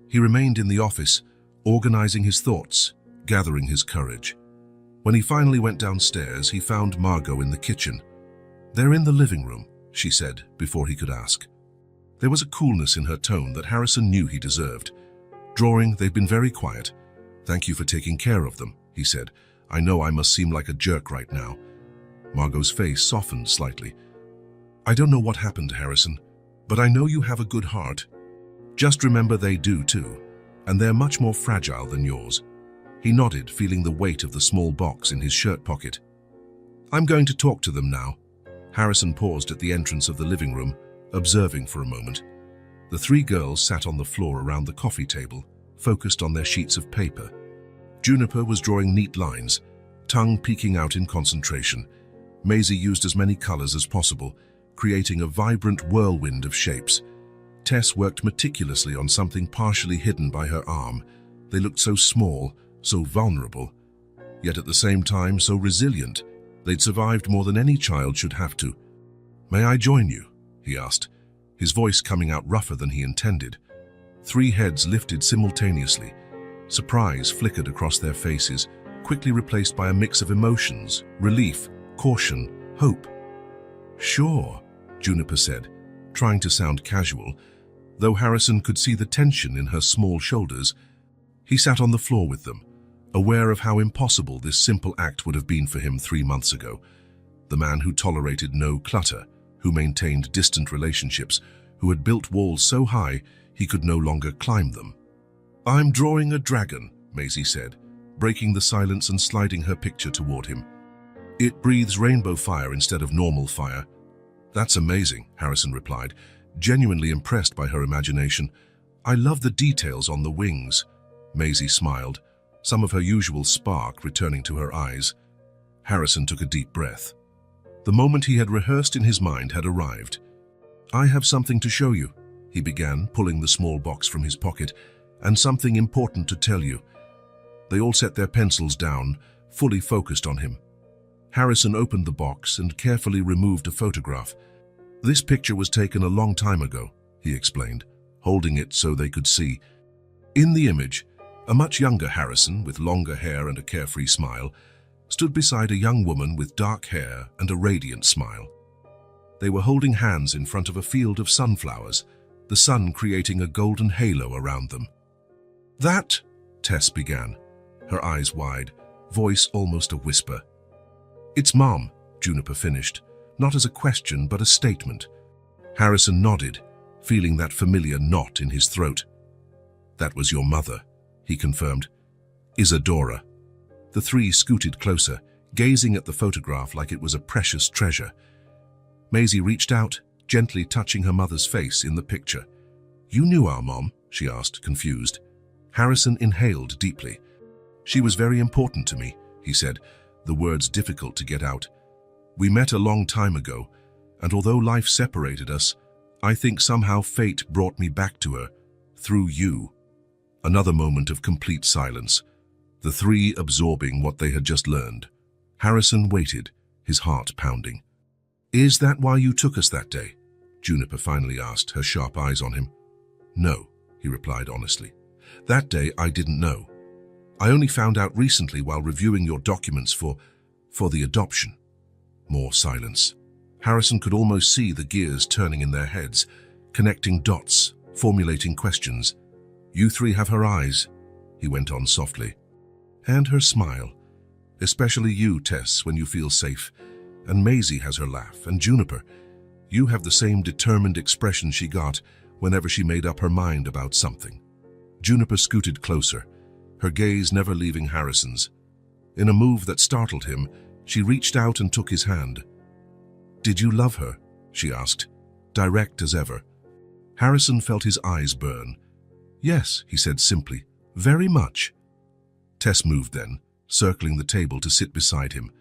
He remained in the office, organizing his thoughts, gathering his courage. When he finally went downstairs, he found Margot in the kitchen. "They're in the living room," she said before he could ask. There was a coolness in her tone that Harrison knew he deserved. Drawing, "They've been very quiet. Thank you for taking care of them," he said. "I know I must seem like a jerk right now." Margot's face softened slightly. "I don't know what happened, Harrison, but I know you have a good heart. Just remember they do too, and they're much more fragile than yours." He nodded, feeling the weight of the small box in his shirt pocket. "I'm going to talk to them now." Harrison paused at the entrance of the living room, observing for a moment. The 3 girls sat on the floor around the coffee table, focused on their sheets of paper. Juniper was drawing neat lines, tongue peeking out in concentration. Maisie used as many colors as possible, creating a vibrant whirlwind of shapes. Tess worked meticulously on something partially hidden by her arm. They looked so small, so vulnerable, yet at the same time so resilient. They'd survived more than any child should have to. "May I join you?" he asked, his voice coming out rougher than he intended. 3 heads lifted simultaneously. Surprise flickered across their faces, quickly replaced by a mix of emotions, relief, caution, hope. "Sure," Juniper said, trying to sound casual, though Harrison could see the tension in her small shoulders. He sat on the floor with them, aware of how impossible this simple act would have been for him 3 months ago. The man who tolerated no clutter, who maintained distant relationships, who had built walls so high he could no longer climb them. "I'm drawing a dragon," Maisie said, breaking the silence and sliding her picture toward him. It breathes rainbow fire instead of normal fire. That's amazing, Harrison replied, genuinely impressed by her imagination. I love the details on the wings. Maisie smiled, some of her usual spark returning to her eyes. Harrison took a deep breath. The moment he had rehearsed in his mind had arrived. I have something to show you, he began, pulling the small box from his pocket, and something important to tell you. They all set their pencils down, fully focused on him. Harrison opened the box and carefully removed a photograph. This picture was taken a long time ago, he explained, holding it so they could see. In the image, a much younger Harrison, with longer hair and a carefree smile, stood beside a young woman with dark hair and a radiant smile. They were holding hands in front of a field of sunflowers, the sun creating a golden halo around them. That, Tess began, her eyes wide, voice almost a whisper. It's Mom, Juniper finished, not as a question but a statement. Harrison nodded, feeling that familiar knot in his throat. That was your mother, he confirmed. Isadora. The three scooted closer, gazing at the photograph like it was a precious treasure. Maisie reached out, gently touching her mother's face in the picture. You knew our Mom? She asked, confused. Harrison inhaled deeply. She was very important to me, he said, the words difficult to get out. We met a long time ago, and although life separated us, I think somehow fate brought me back to her, through you. Another moment of complete silence, the three absorbing what they had just learned. Harrison waited, his heart pounding. Is that why you took us that day? Juniper finally asked, her sharp eyes on him. No, he replied honestly. That day I didn't know. I only found out recently while reviewing your documents for the adoption. More silence. Harrison could almost see the gears turning in their heads, connecting dots, formulating questions. You three have her eyes, he went on softly. And her smile. Especially you, Tess, when you feel safe. And Maisie has her laugh, and Juniper. You have the same determined expression she got whenever she made up her mind about something. Juniper scooted closer, her gaze never leaving Harrison's. In a move that startled him, she reached out and took his hand. Did you love her? She asked, direct as ever. Harrison felt his eyes burn. Yes, he said simply, very much. Tess moved then, circling the table to sit beside him.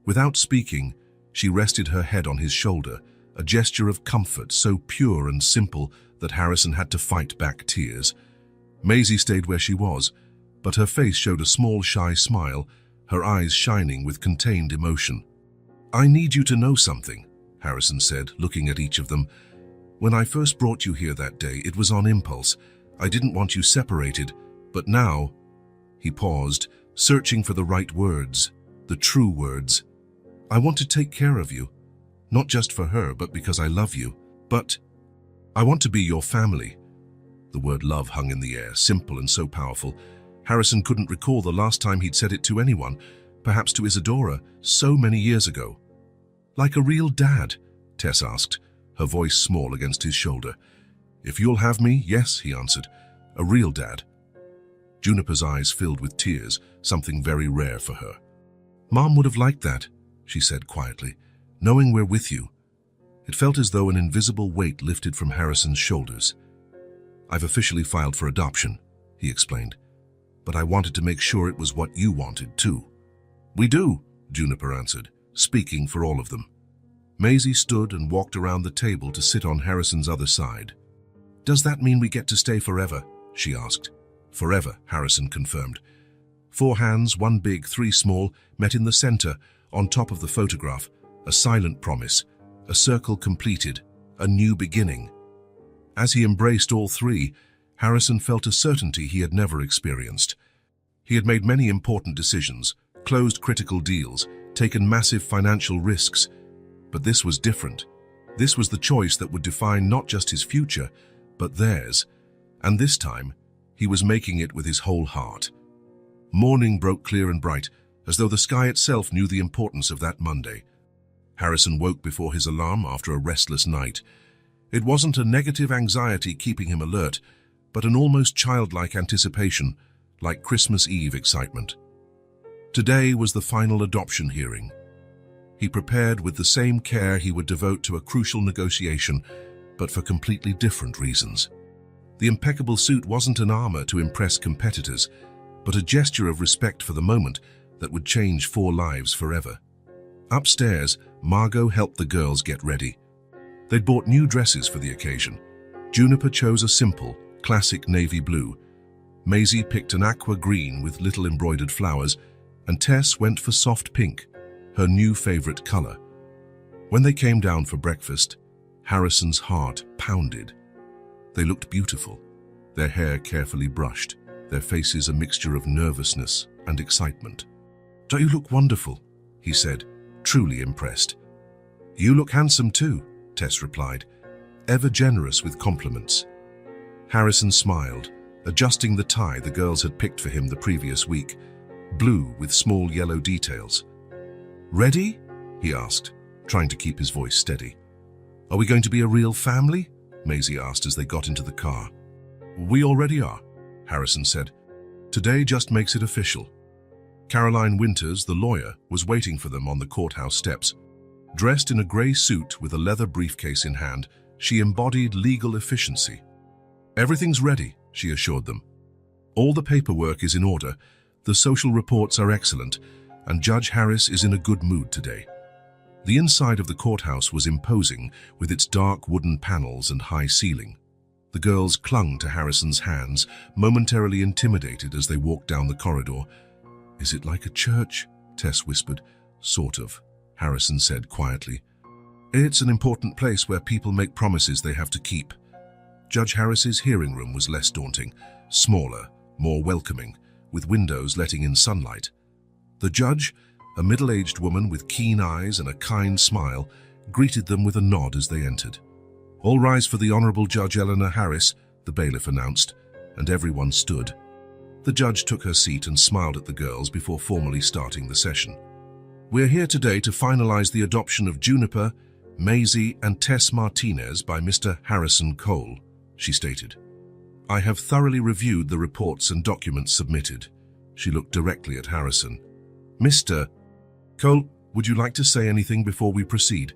Without speaking, she rested her head on his shoulder, a gesture of comfort so pure and simple that Harrison had to fight back tears. Maisie stayed where she was, but her face showed a small, shy smile, her eyes shining with contained emotion. I need you to know something, Harrison said, looking at each of them. When I first brought you here that day, it was on impulse. I didn't want you separated, but now... He paused, searching for the right words, the true words. I want to take care of you, not just for her, but because I love you. But I want to be your family. The word love hung in the air, simple and so powerful. Harrison couldn't recall the last time he'd said it to anyone, perhaps to Isadora, so many years ago. Like a real dad, Tess asked, her voice small against his shoulder. If you'll have me, yes, he answered. A real dad. Juniper's eyes filled with tears, something very rare for her. Mom would have liked that, she said quietly, knowing we're with you. It felt as though an invisible weight lifted from Harrison's shoulders. I've officially filed for adoption, he explained, but I wanted to make sure it was what you wanted too. We do, Juniper answered, speaking for all of them. Maisie stood and walked around the table to sit on Harrison's other side. Does that mean we get to stay forever? She asked. Forever, Harrison confirmed. 4 hands, 1 big, 3 small, met in the center, on top of the photograph, a silent promise, a circle completed, a new beginning. As he embraced all 3, Harrison felt a certainty he had never experienced. He had made many important decisions, closed critical deals, taken massive financial risks, but this was different. This was the choice that would define not just his future, but theirs, and this time, he was making it with his whole heart. Morning broke clear and bright, as though the sky itself knew the importance of that Monday. Harrison woke before his alarm after a restless night. It wasn't a negative anxiety keeping him alert, but an almost childlike anticipation, like Christmas Eve excitement. Today was the final adoption hearing. He prepared with the same care he would devote to a crucial negotiation, but for completely different reasons. The impeccable suit wasn't an armor to impress competitors, but a gesture of respect for the moment that would change 4 lives forever. Upstairs, Margot helped the girls get ready. They'd bought new dresses for the occasion. Juniper chose a simple, classic navy blue. Maisie picked an aqua green with little embroidered flowers, and Tess went for soft pink, her new favorite color. When they came down for breakfast, Harrison's heart pounded. They looked beautiful, their hair carefully brushed, their faces a mixture of nervousness and excitement. "Don't you look wonderful?" he said, truly impressed. "You look handsome too," Tess replied, ever generous with compliments. Harrison smiled, adjusting the tie the girls had picked for him the previous week, blue with small yellow details. "Ready?" he asked, trying to keep his voice steady. "Are we going to be a real family?" Maisie asked as they got into the car. "We already are," Harrison said. "Today just makes it official." Caroline Winters, the lawyer, was waiting for them on the courthouse steps. Dressed in a grey suit with a leather briefcase in hand, she embodied legal efficiency. "Everything's ready," she assured them. "All the paperwork is in order, the social reports are excellent, and Judge Harris is in a good mood today." The inside of the courthouse was imposing, with its dark wooden panels and high ceiling. The girls clung to Harrison's hands, momentarily intimidated as they walked down the corridor. "Is it like a church?" Tess whispered. "Sort of," Harrison said quietly. "It's an important place where people make promises they have to keep." Judge Harris's hearing room was less daunting, smaller, more welcoming, with windows letting in sunlight. The judge, a middle-aged woman with keen eyes and a kind smile, greeted them with a nod as they entered. "All rise for the Honorable Judge Eleanor Harris," the bailiff announced, and everyone stood. The judge took her seat and smiled at the girls before formally starting the session. "We're here today to finalize the adoption of Juniper, Maisie, and Tess Martinez by Mr. Harrison Cole," she stated. "I have thoroughly reviewed the reports and documents submitted." She looked directly at Harrison. "Mr. Cole, would you like to say anything before we proceed?"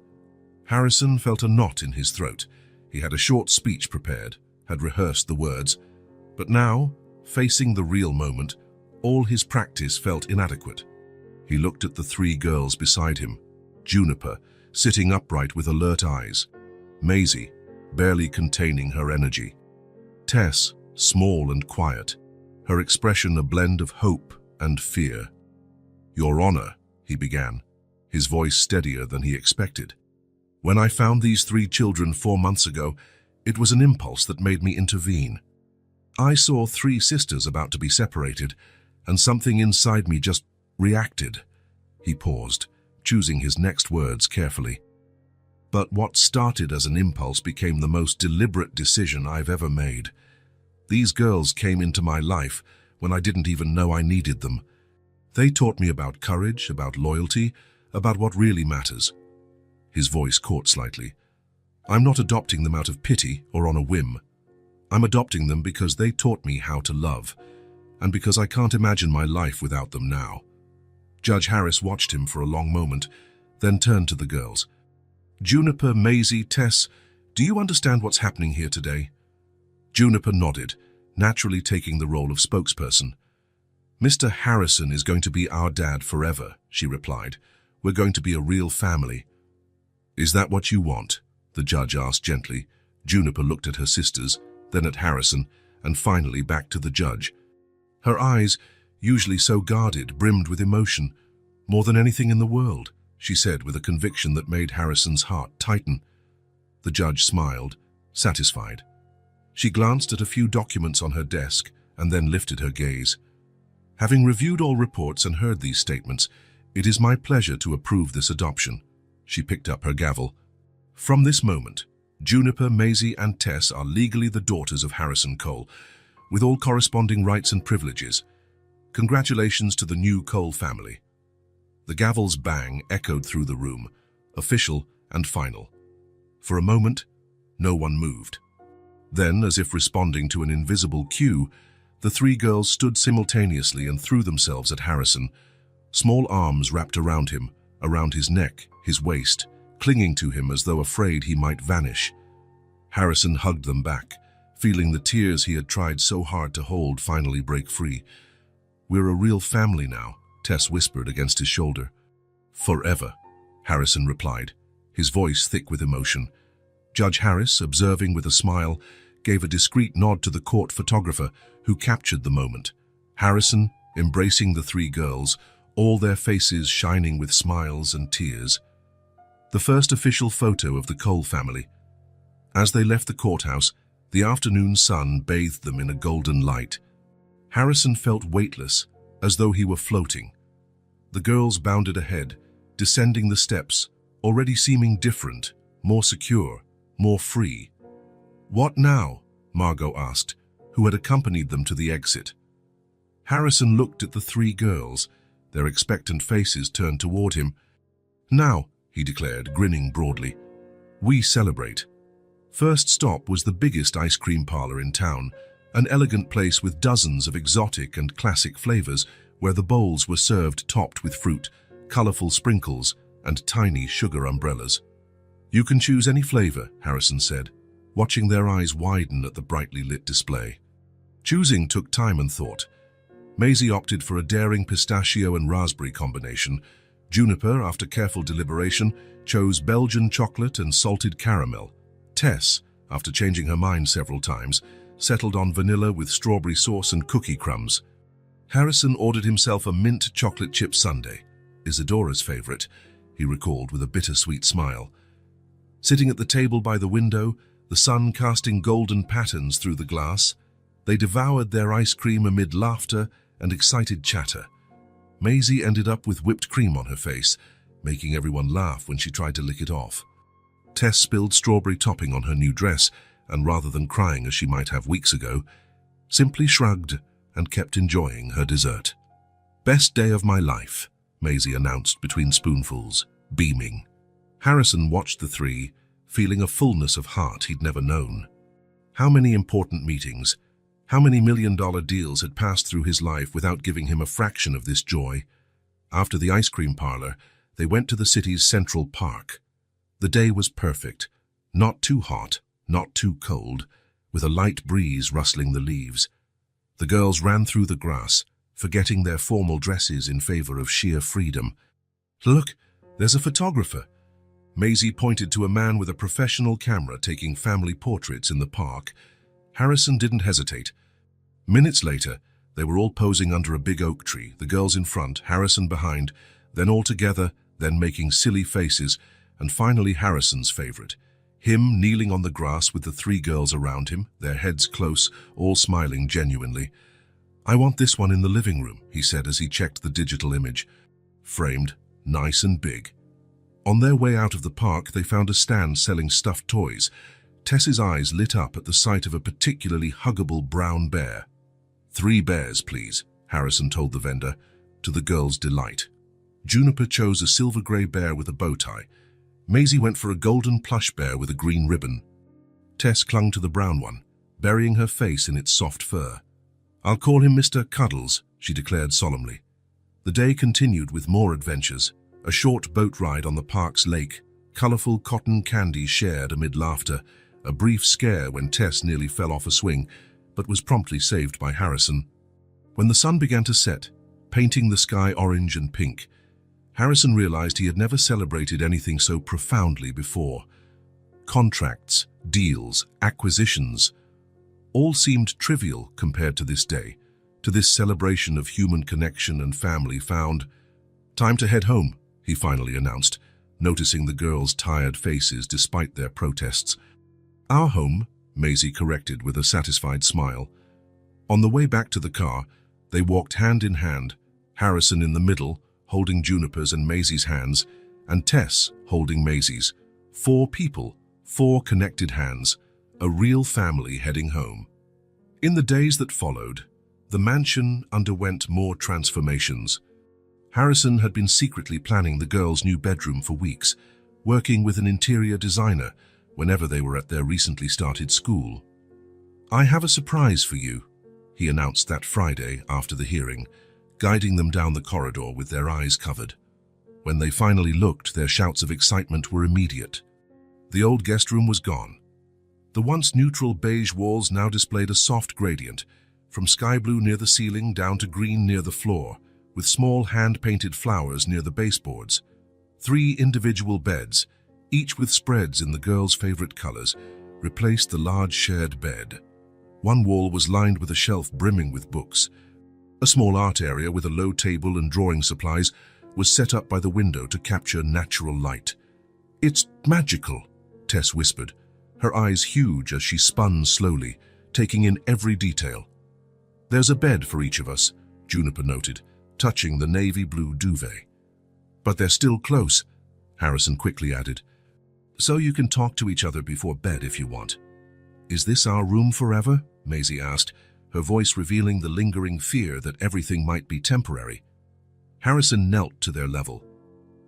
Harrison felt a knot in his throat. He had a short speech prepared, had rehearsed the words, but now, facing the real moment, all his practice felt inadequate. He looked at the 3 girls beside him, Juniper, sitting upright with alert eyes, Maisie, barely containing her energy, Tess, small and quiet, her expression a blend of hope and fear. "Your Honor," he began, his voice steadier than he expected. "When I found these 3 children 4 months ago, it was an impulse that made me intervene. I saw 3 sisters about to be separated, and something inside me just reacted." He paused, choosing his next words carefully. "But what started as an impulse became the most deliberate decision I've ever made. These girls came into my life when I didn't even know I needed them. They taught me about courage, about loyalty, about what really matters." His voice caught slightly. "I'm not adopting them out of pity or on a whim. I'm adopting them because they taught me how to love, and because I can't imagine my life without them now." Judge Harris watched him for a long moment, then turned to the girls. "Juniper, Maisie, Tess, do you understand what's happening here today?" Juniper nodded, naturally taking the role of spokesperson. "Mr. Harrison is going to be our dad forever," she replied. "We're going to be a real family." "Is that what you want?" the judge asked gently. Juniper looked at her sisters, then at Harrison, and finally back to the judge. Her eyes, usually so guarded, brimmed with emotion. "More than anything in the world," she said with a conviction that made Harrison's heart tighten. The judge smiled, satisfied. She glanced at a few documents on her desk and then lifted her gaze. "Having reviewed all reports and heard these statements, it is my pleasure to approve this adoption." She picked up her gavel. "From this moment, Juniper, Maisie, and Tess are legally the daughters of Harrison Cole, with all corresponding rights and privileges. Congratulations to the new Cole family." The gavel's bang echoed through the room, official and final. For a moment, no one moved. Then, as if responding to an invisible cue, the 3 girls stood simultaneously and threw themselves at Harrison, small arms wrapped around him, around his neck, his waist, clinging to him as though afraid he might vanish. Harrison hugged them back, feeling the tears he had tried so hard to hold finally break free. "We're a real family now," Tess whispered against his shoulder. "Forever," Harrison replied, his voice thick with emotion. Judge Harris, observing with a smile, gave a discreet nod to the court photographer, who captured the moment. Harrison, embracing the three girls, all their faces shining with smiles and tears. The first official photo of the Cole family. As they left the courthouse, the afternoon sun bathed them in a golden light. Harrison felt weightless, as though he were floating. The girls bounded ahead, descending the steps, already seeming different, more secure, more free. "What now?" Margot asked, who had accompanied them to the exit. Harrison looked at the three girls, their expectant faces turned toward him. "Now," he declared, grinning broadly, "we celebrate." First stop was the biggest ice cream parlor in town, an elegant place with dozens of exotic and classic flavors, where the bowls were served topped with fruit, colorful sprinkles, and tiny sugar umbrellas. "You can choose any flavor," Harrison said, watching their eyes widen at the brightly lit display. Choosing took time and thought. Maisie opted for a daring pistachio and raspberry combination. Juniper, after careful deliberation, chose Belgian chocolate and salted caramel. Tess, after changing her mind several times, settled on vanilla with strawberry sauce and cookie crumbs. Harrison ordered himself a mint chocolate chip sundae, Isadora's favorite, he recalled with a bittersweet smile. Sitting at the table by the window, the sun casting golden patterns through the glass, they devoured their ice cream amid laughter and excited chatter. Maisie ended up with whipped cream on her face, making everyone laugh when she tried to lick it off. Tess spilled strawberry topping on her new dress, and rather than crying as she might have weeks ago, simply shrugged and kept enjoying her dessert. "Best day of my life," Maisie announced between spoonfuls, beaming. Harrison watched the three, feeling a fullness of heart he'd never known. How many important meetings, how many million-dollar deals had passed through his life without giving him a fraction of this joy? After the ice cream parlor, they went to the city's Central Park. The day was perfect, not too hot, not too cold, with a light breeze rustling the leaves. The girls ran through the grass, forgetting their formal dresses in favor of sheer freedom. "Look, there's a photographer." Maisie pointed to a man with a professional camera taking family portraits in the park. Harrison didn't hesitate. Minutes later, they were all posing under a big oak tree, the girls in front, Harrison behind, then all together, then making silly faces, and finally Harrison's favorite, him kneeling on the grass with the three girls around him, their heads close, all smiling genuinely. "I want this one in the living room," he said as he checked the digital image. Framed, nice and big. On their way out of the park, they found a stand selling stuffed toys. Tess's eyes lit up at the sight of a particularly huggable brown bear. "3 bears, please," Harrison told the vendor, to the girls' delight. Juniper chose a silver-gray bear with a bow tie. Maisie went for a golden plush bear with a green ribbon. Tess clung to the brown one, burying her face in its soft fur. "I'll call him Mr. Cuddles," she declared solemnly. The day continued with more adventures. A short boat ride on the park's lake, colorful cotton candy shared amid laughter, a brief scare when Tess nearly fell off a swing, but was promptly saved by Harrison. When the sun began to set, painting the sky orange and pink, Harrison realized he had never celebrated anything so profoundly before. Contracts, deals, acquisitions, all seemed trivial compared to this day, to this celebration of human connection and family found. "Time to head home," he finally announced, noticing the girls' tired faces despite their protests. "Our home," Maisie corrected with a satisfied smile. On the way back to the car, they walked hand in hand, Harrison in the middle, holding Juniper's and Maisie's hands, and Tess holding Maisie's. 4 people, 4 connected hands, a real family heading home. In the days that followed, the mansion underwent more transformations. Harrison had been secretly planning the girls' new bedroom for weeks, working with an interior designer whenever they were at their recently started school. "I have a surprise for you," he announced that Friday after the hearing, guiding them down the corridor with their eyes covered. When they finally looked, their shouts of excitement were immediate. The old guest room was gone. The once neutral beige walls now displayed a soft gradient, from sky blue near the ceiling down to green near the floor, with small hand-painted flowers near the baseboards. 3 individual beds, each with spreads in the girls' favorite colors, replaced the large shared bed. One wall was lined with a shelf brimming with books. A small art area with a low table and drawing supplies was set up by the window to capture natural light. "It's magical," Tess whispered, her eyes huge as she spun slowly, taking in every detail. "There's a bed for each of us," Juniper noted, touching the navy blue duvet. "But they're still close," Harrison quickly added. "So you can talk to each other before bed if you want." "Is this our room forever?" Maisie asked, her voice revealing the lingering fear that everything might be temporary. Harrison knelt to their level.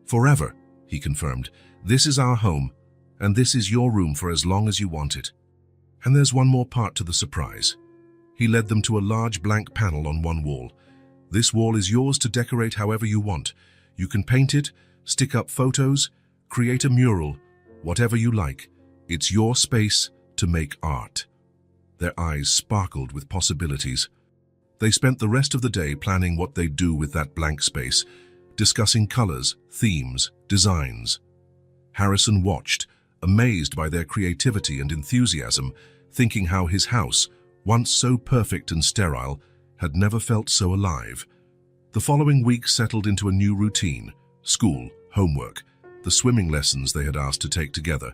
"Forever," he confirmed. "This is our home, and this is your room for as long as you want it. And there's one more part to the surprise." He led them to a large blank panel on one wall. "This wall is yours to decorate however you want. You can paint it, stick up photos, create a mural, whatever you like. It's your space to make art." Their eyes sparkled with possibilities. They spent the rest of the day planning what they'd do with that blank space, discussing colors, themes, designs. Harrison watched, amazed by their creativity and enthusiasm, thinking how his house, once so perfect and sterile, had never felt so alive. The following week settled into a new routine: school, homework, the swimming lessons they had asked to take together.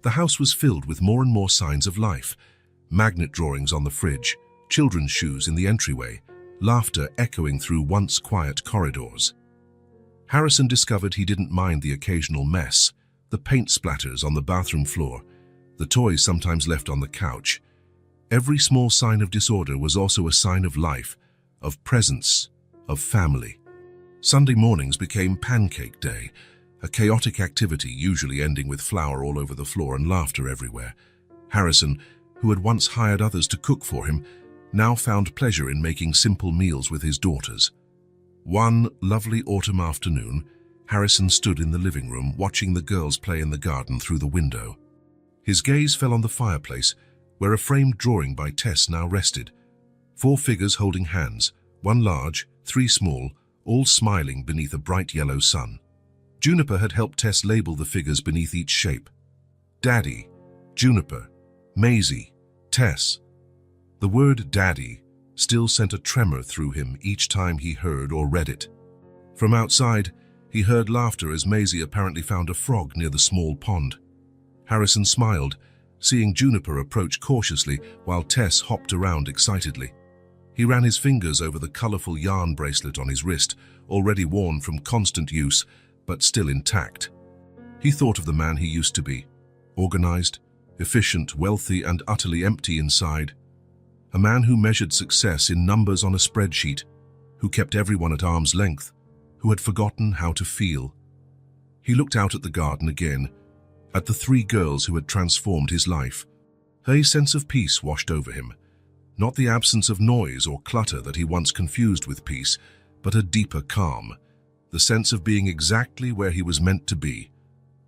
The house was filled with more and more signs of life: magnet drawings on the fridge, children's shoes in the entryway, laughter echoing through once quiet corridors. Harrison discovered he didn't mind the occasional mess, the paint splatters on the bathroom floor, the toys sometimes left on the couch. Every small sign of disorder was also a sign of life, of presence, of family. Sunday mornings became pancake day, a chaotic activity usually ending with flour all over the floor and laughter everywhere. Harrison, who had once hired others to cook for him, now found pleasure in making simple meals with his daughters. One lovely autumn afternoon, Harrison stood in the living room watching the girls play in the garden through the window. His gaze fell on the fireplace, where a framed drawing by Tess now rested. 4 figures holding hands, 1 large, 3 small, all smiling beneath a bright yellow sun. Juniper had helped Tess label the figures beneath each shape. Daddy, Juniper, Maisie, Tess. The word Daddy still sent a tremor through him each time he heard or read it. From outside, he heard laughter as Maisie apparently found a frog near the small pond. Harrison smiled, seeing Juniper approach cautiously while Tess hopped around excitedly. He ran his fingers over the colorful yarn bracelet on his wrist, already worn from constant use, but still intact. He thought of the man he used to be, organized, efficient, wealthy, and utterly empty inside. A man who measured success in numbers on a spreadsheet, who kept everyone at arm's length, who had forgotten how to feel. He looked out at the garden again, at the 3 girls who had transformed his life. A sense of peace washed over him, not the absence of noise or clutter that he once confused with peace, but a deeper calm, the sense of being exactly where he was meant to be.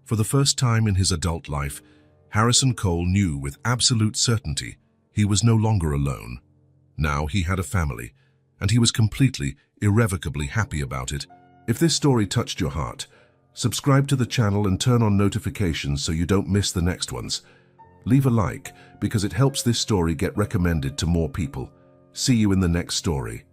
For the first time in his adult life, Harrison Cole knew with absolute certainty he was no longer alone. Now he had a family, and he was completely, irrevocably happy about it. If this story touched your heart, subscribe to the channel and turn on notifications so you don't miss the next ones. Leave a like because it helps this story get recommended to more people. See you in the next story.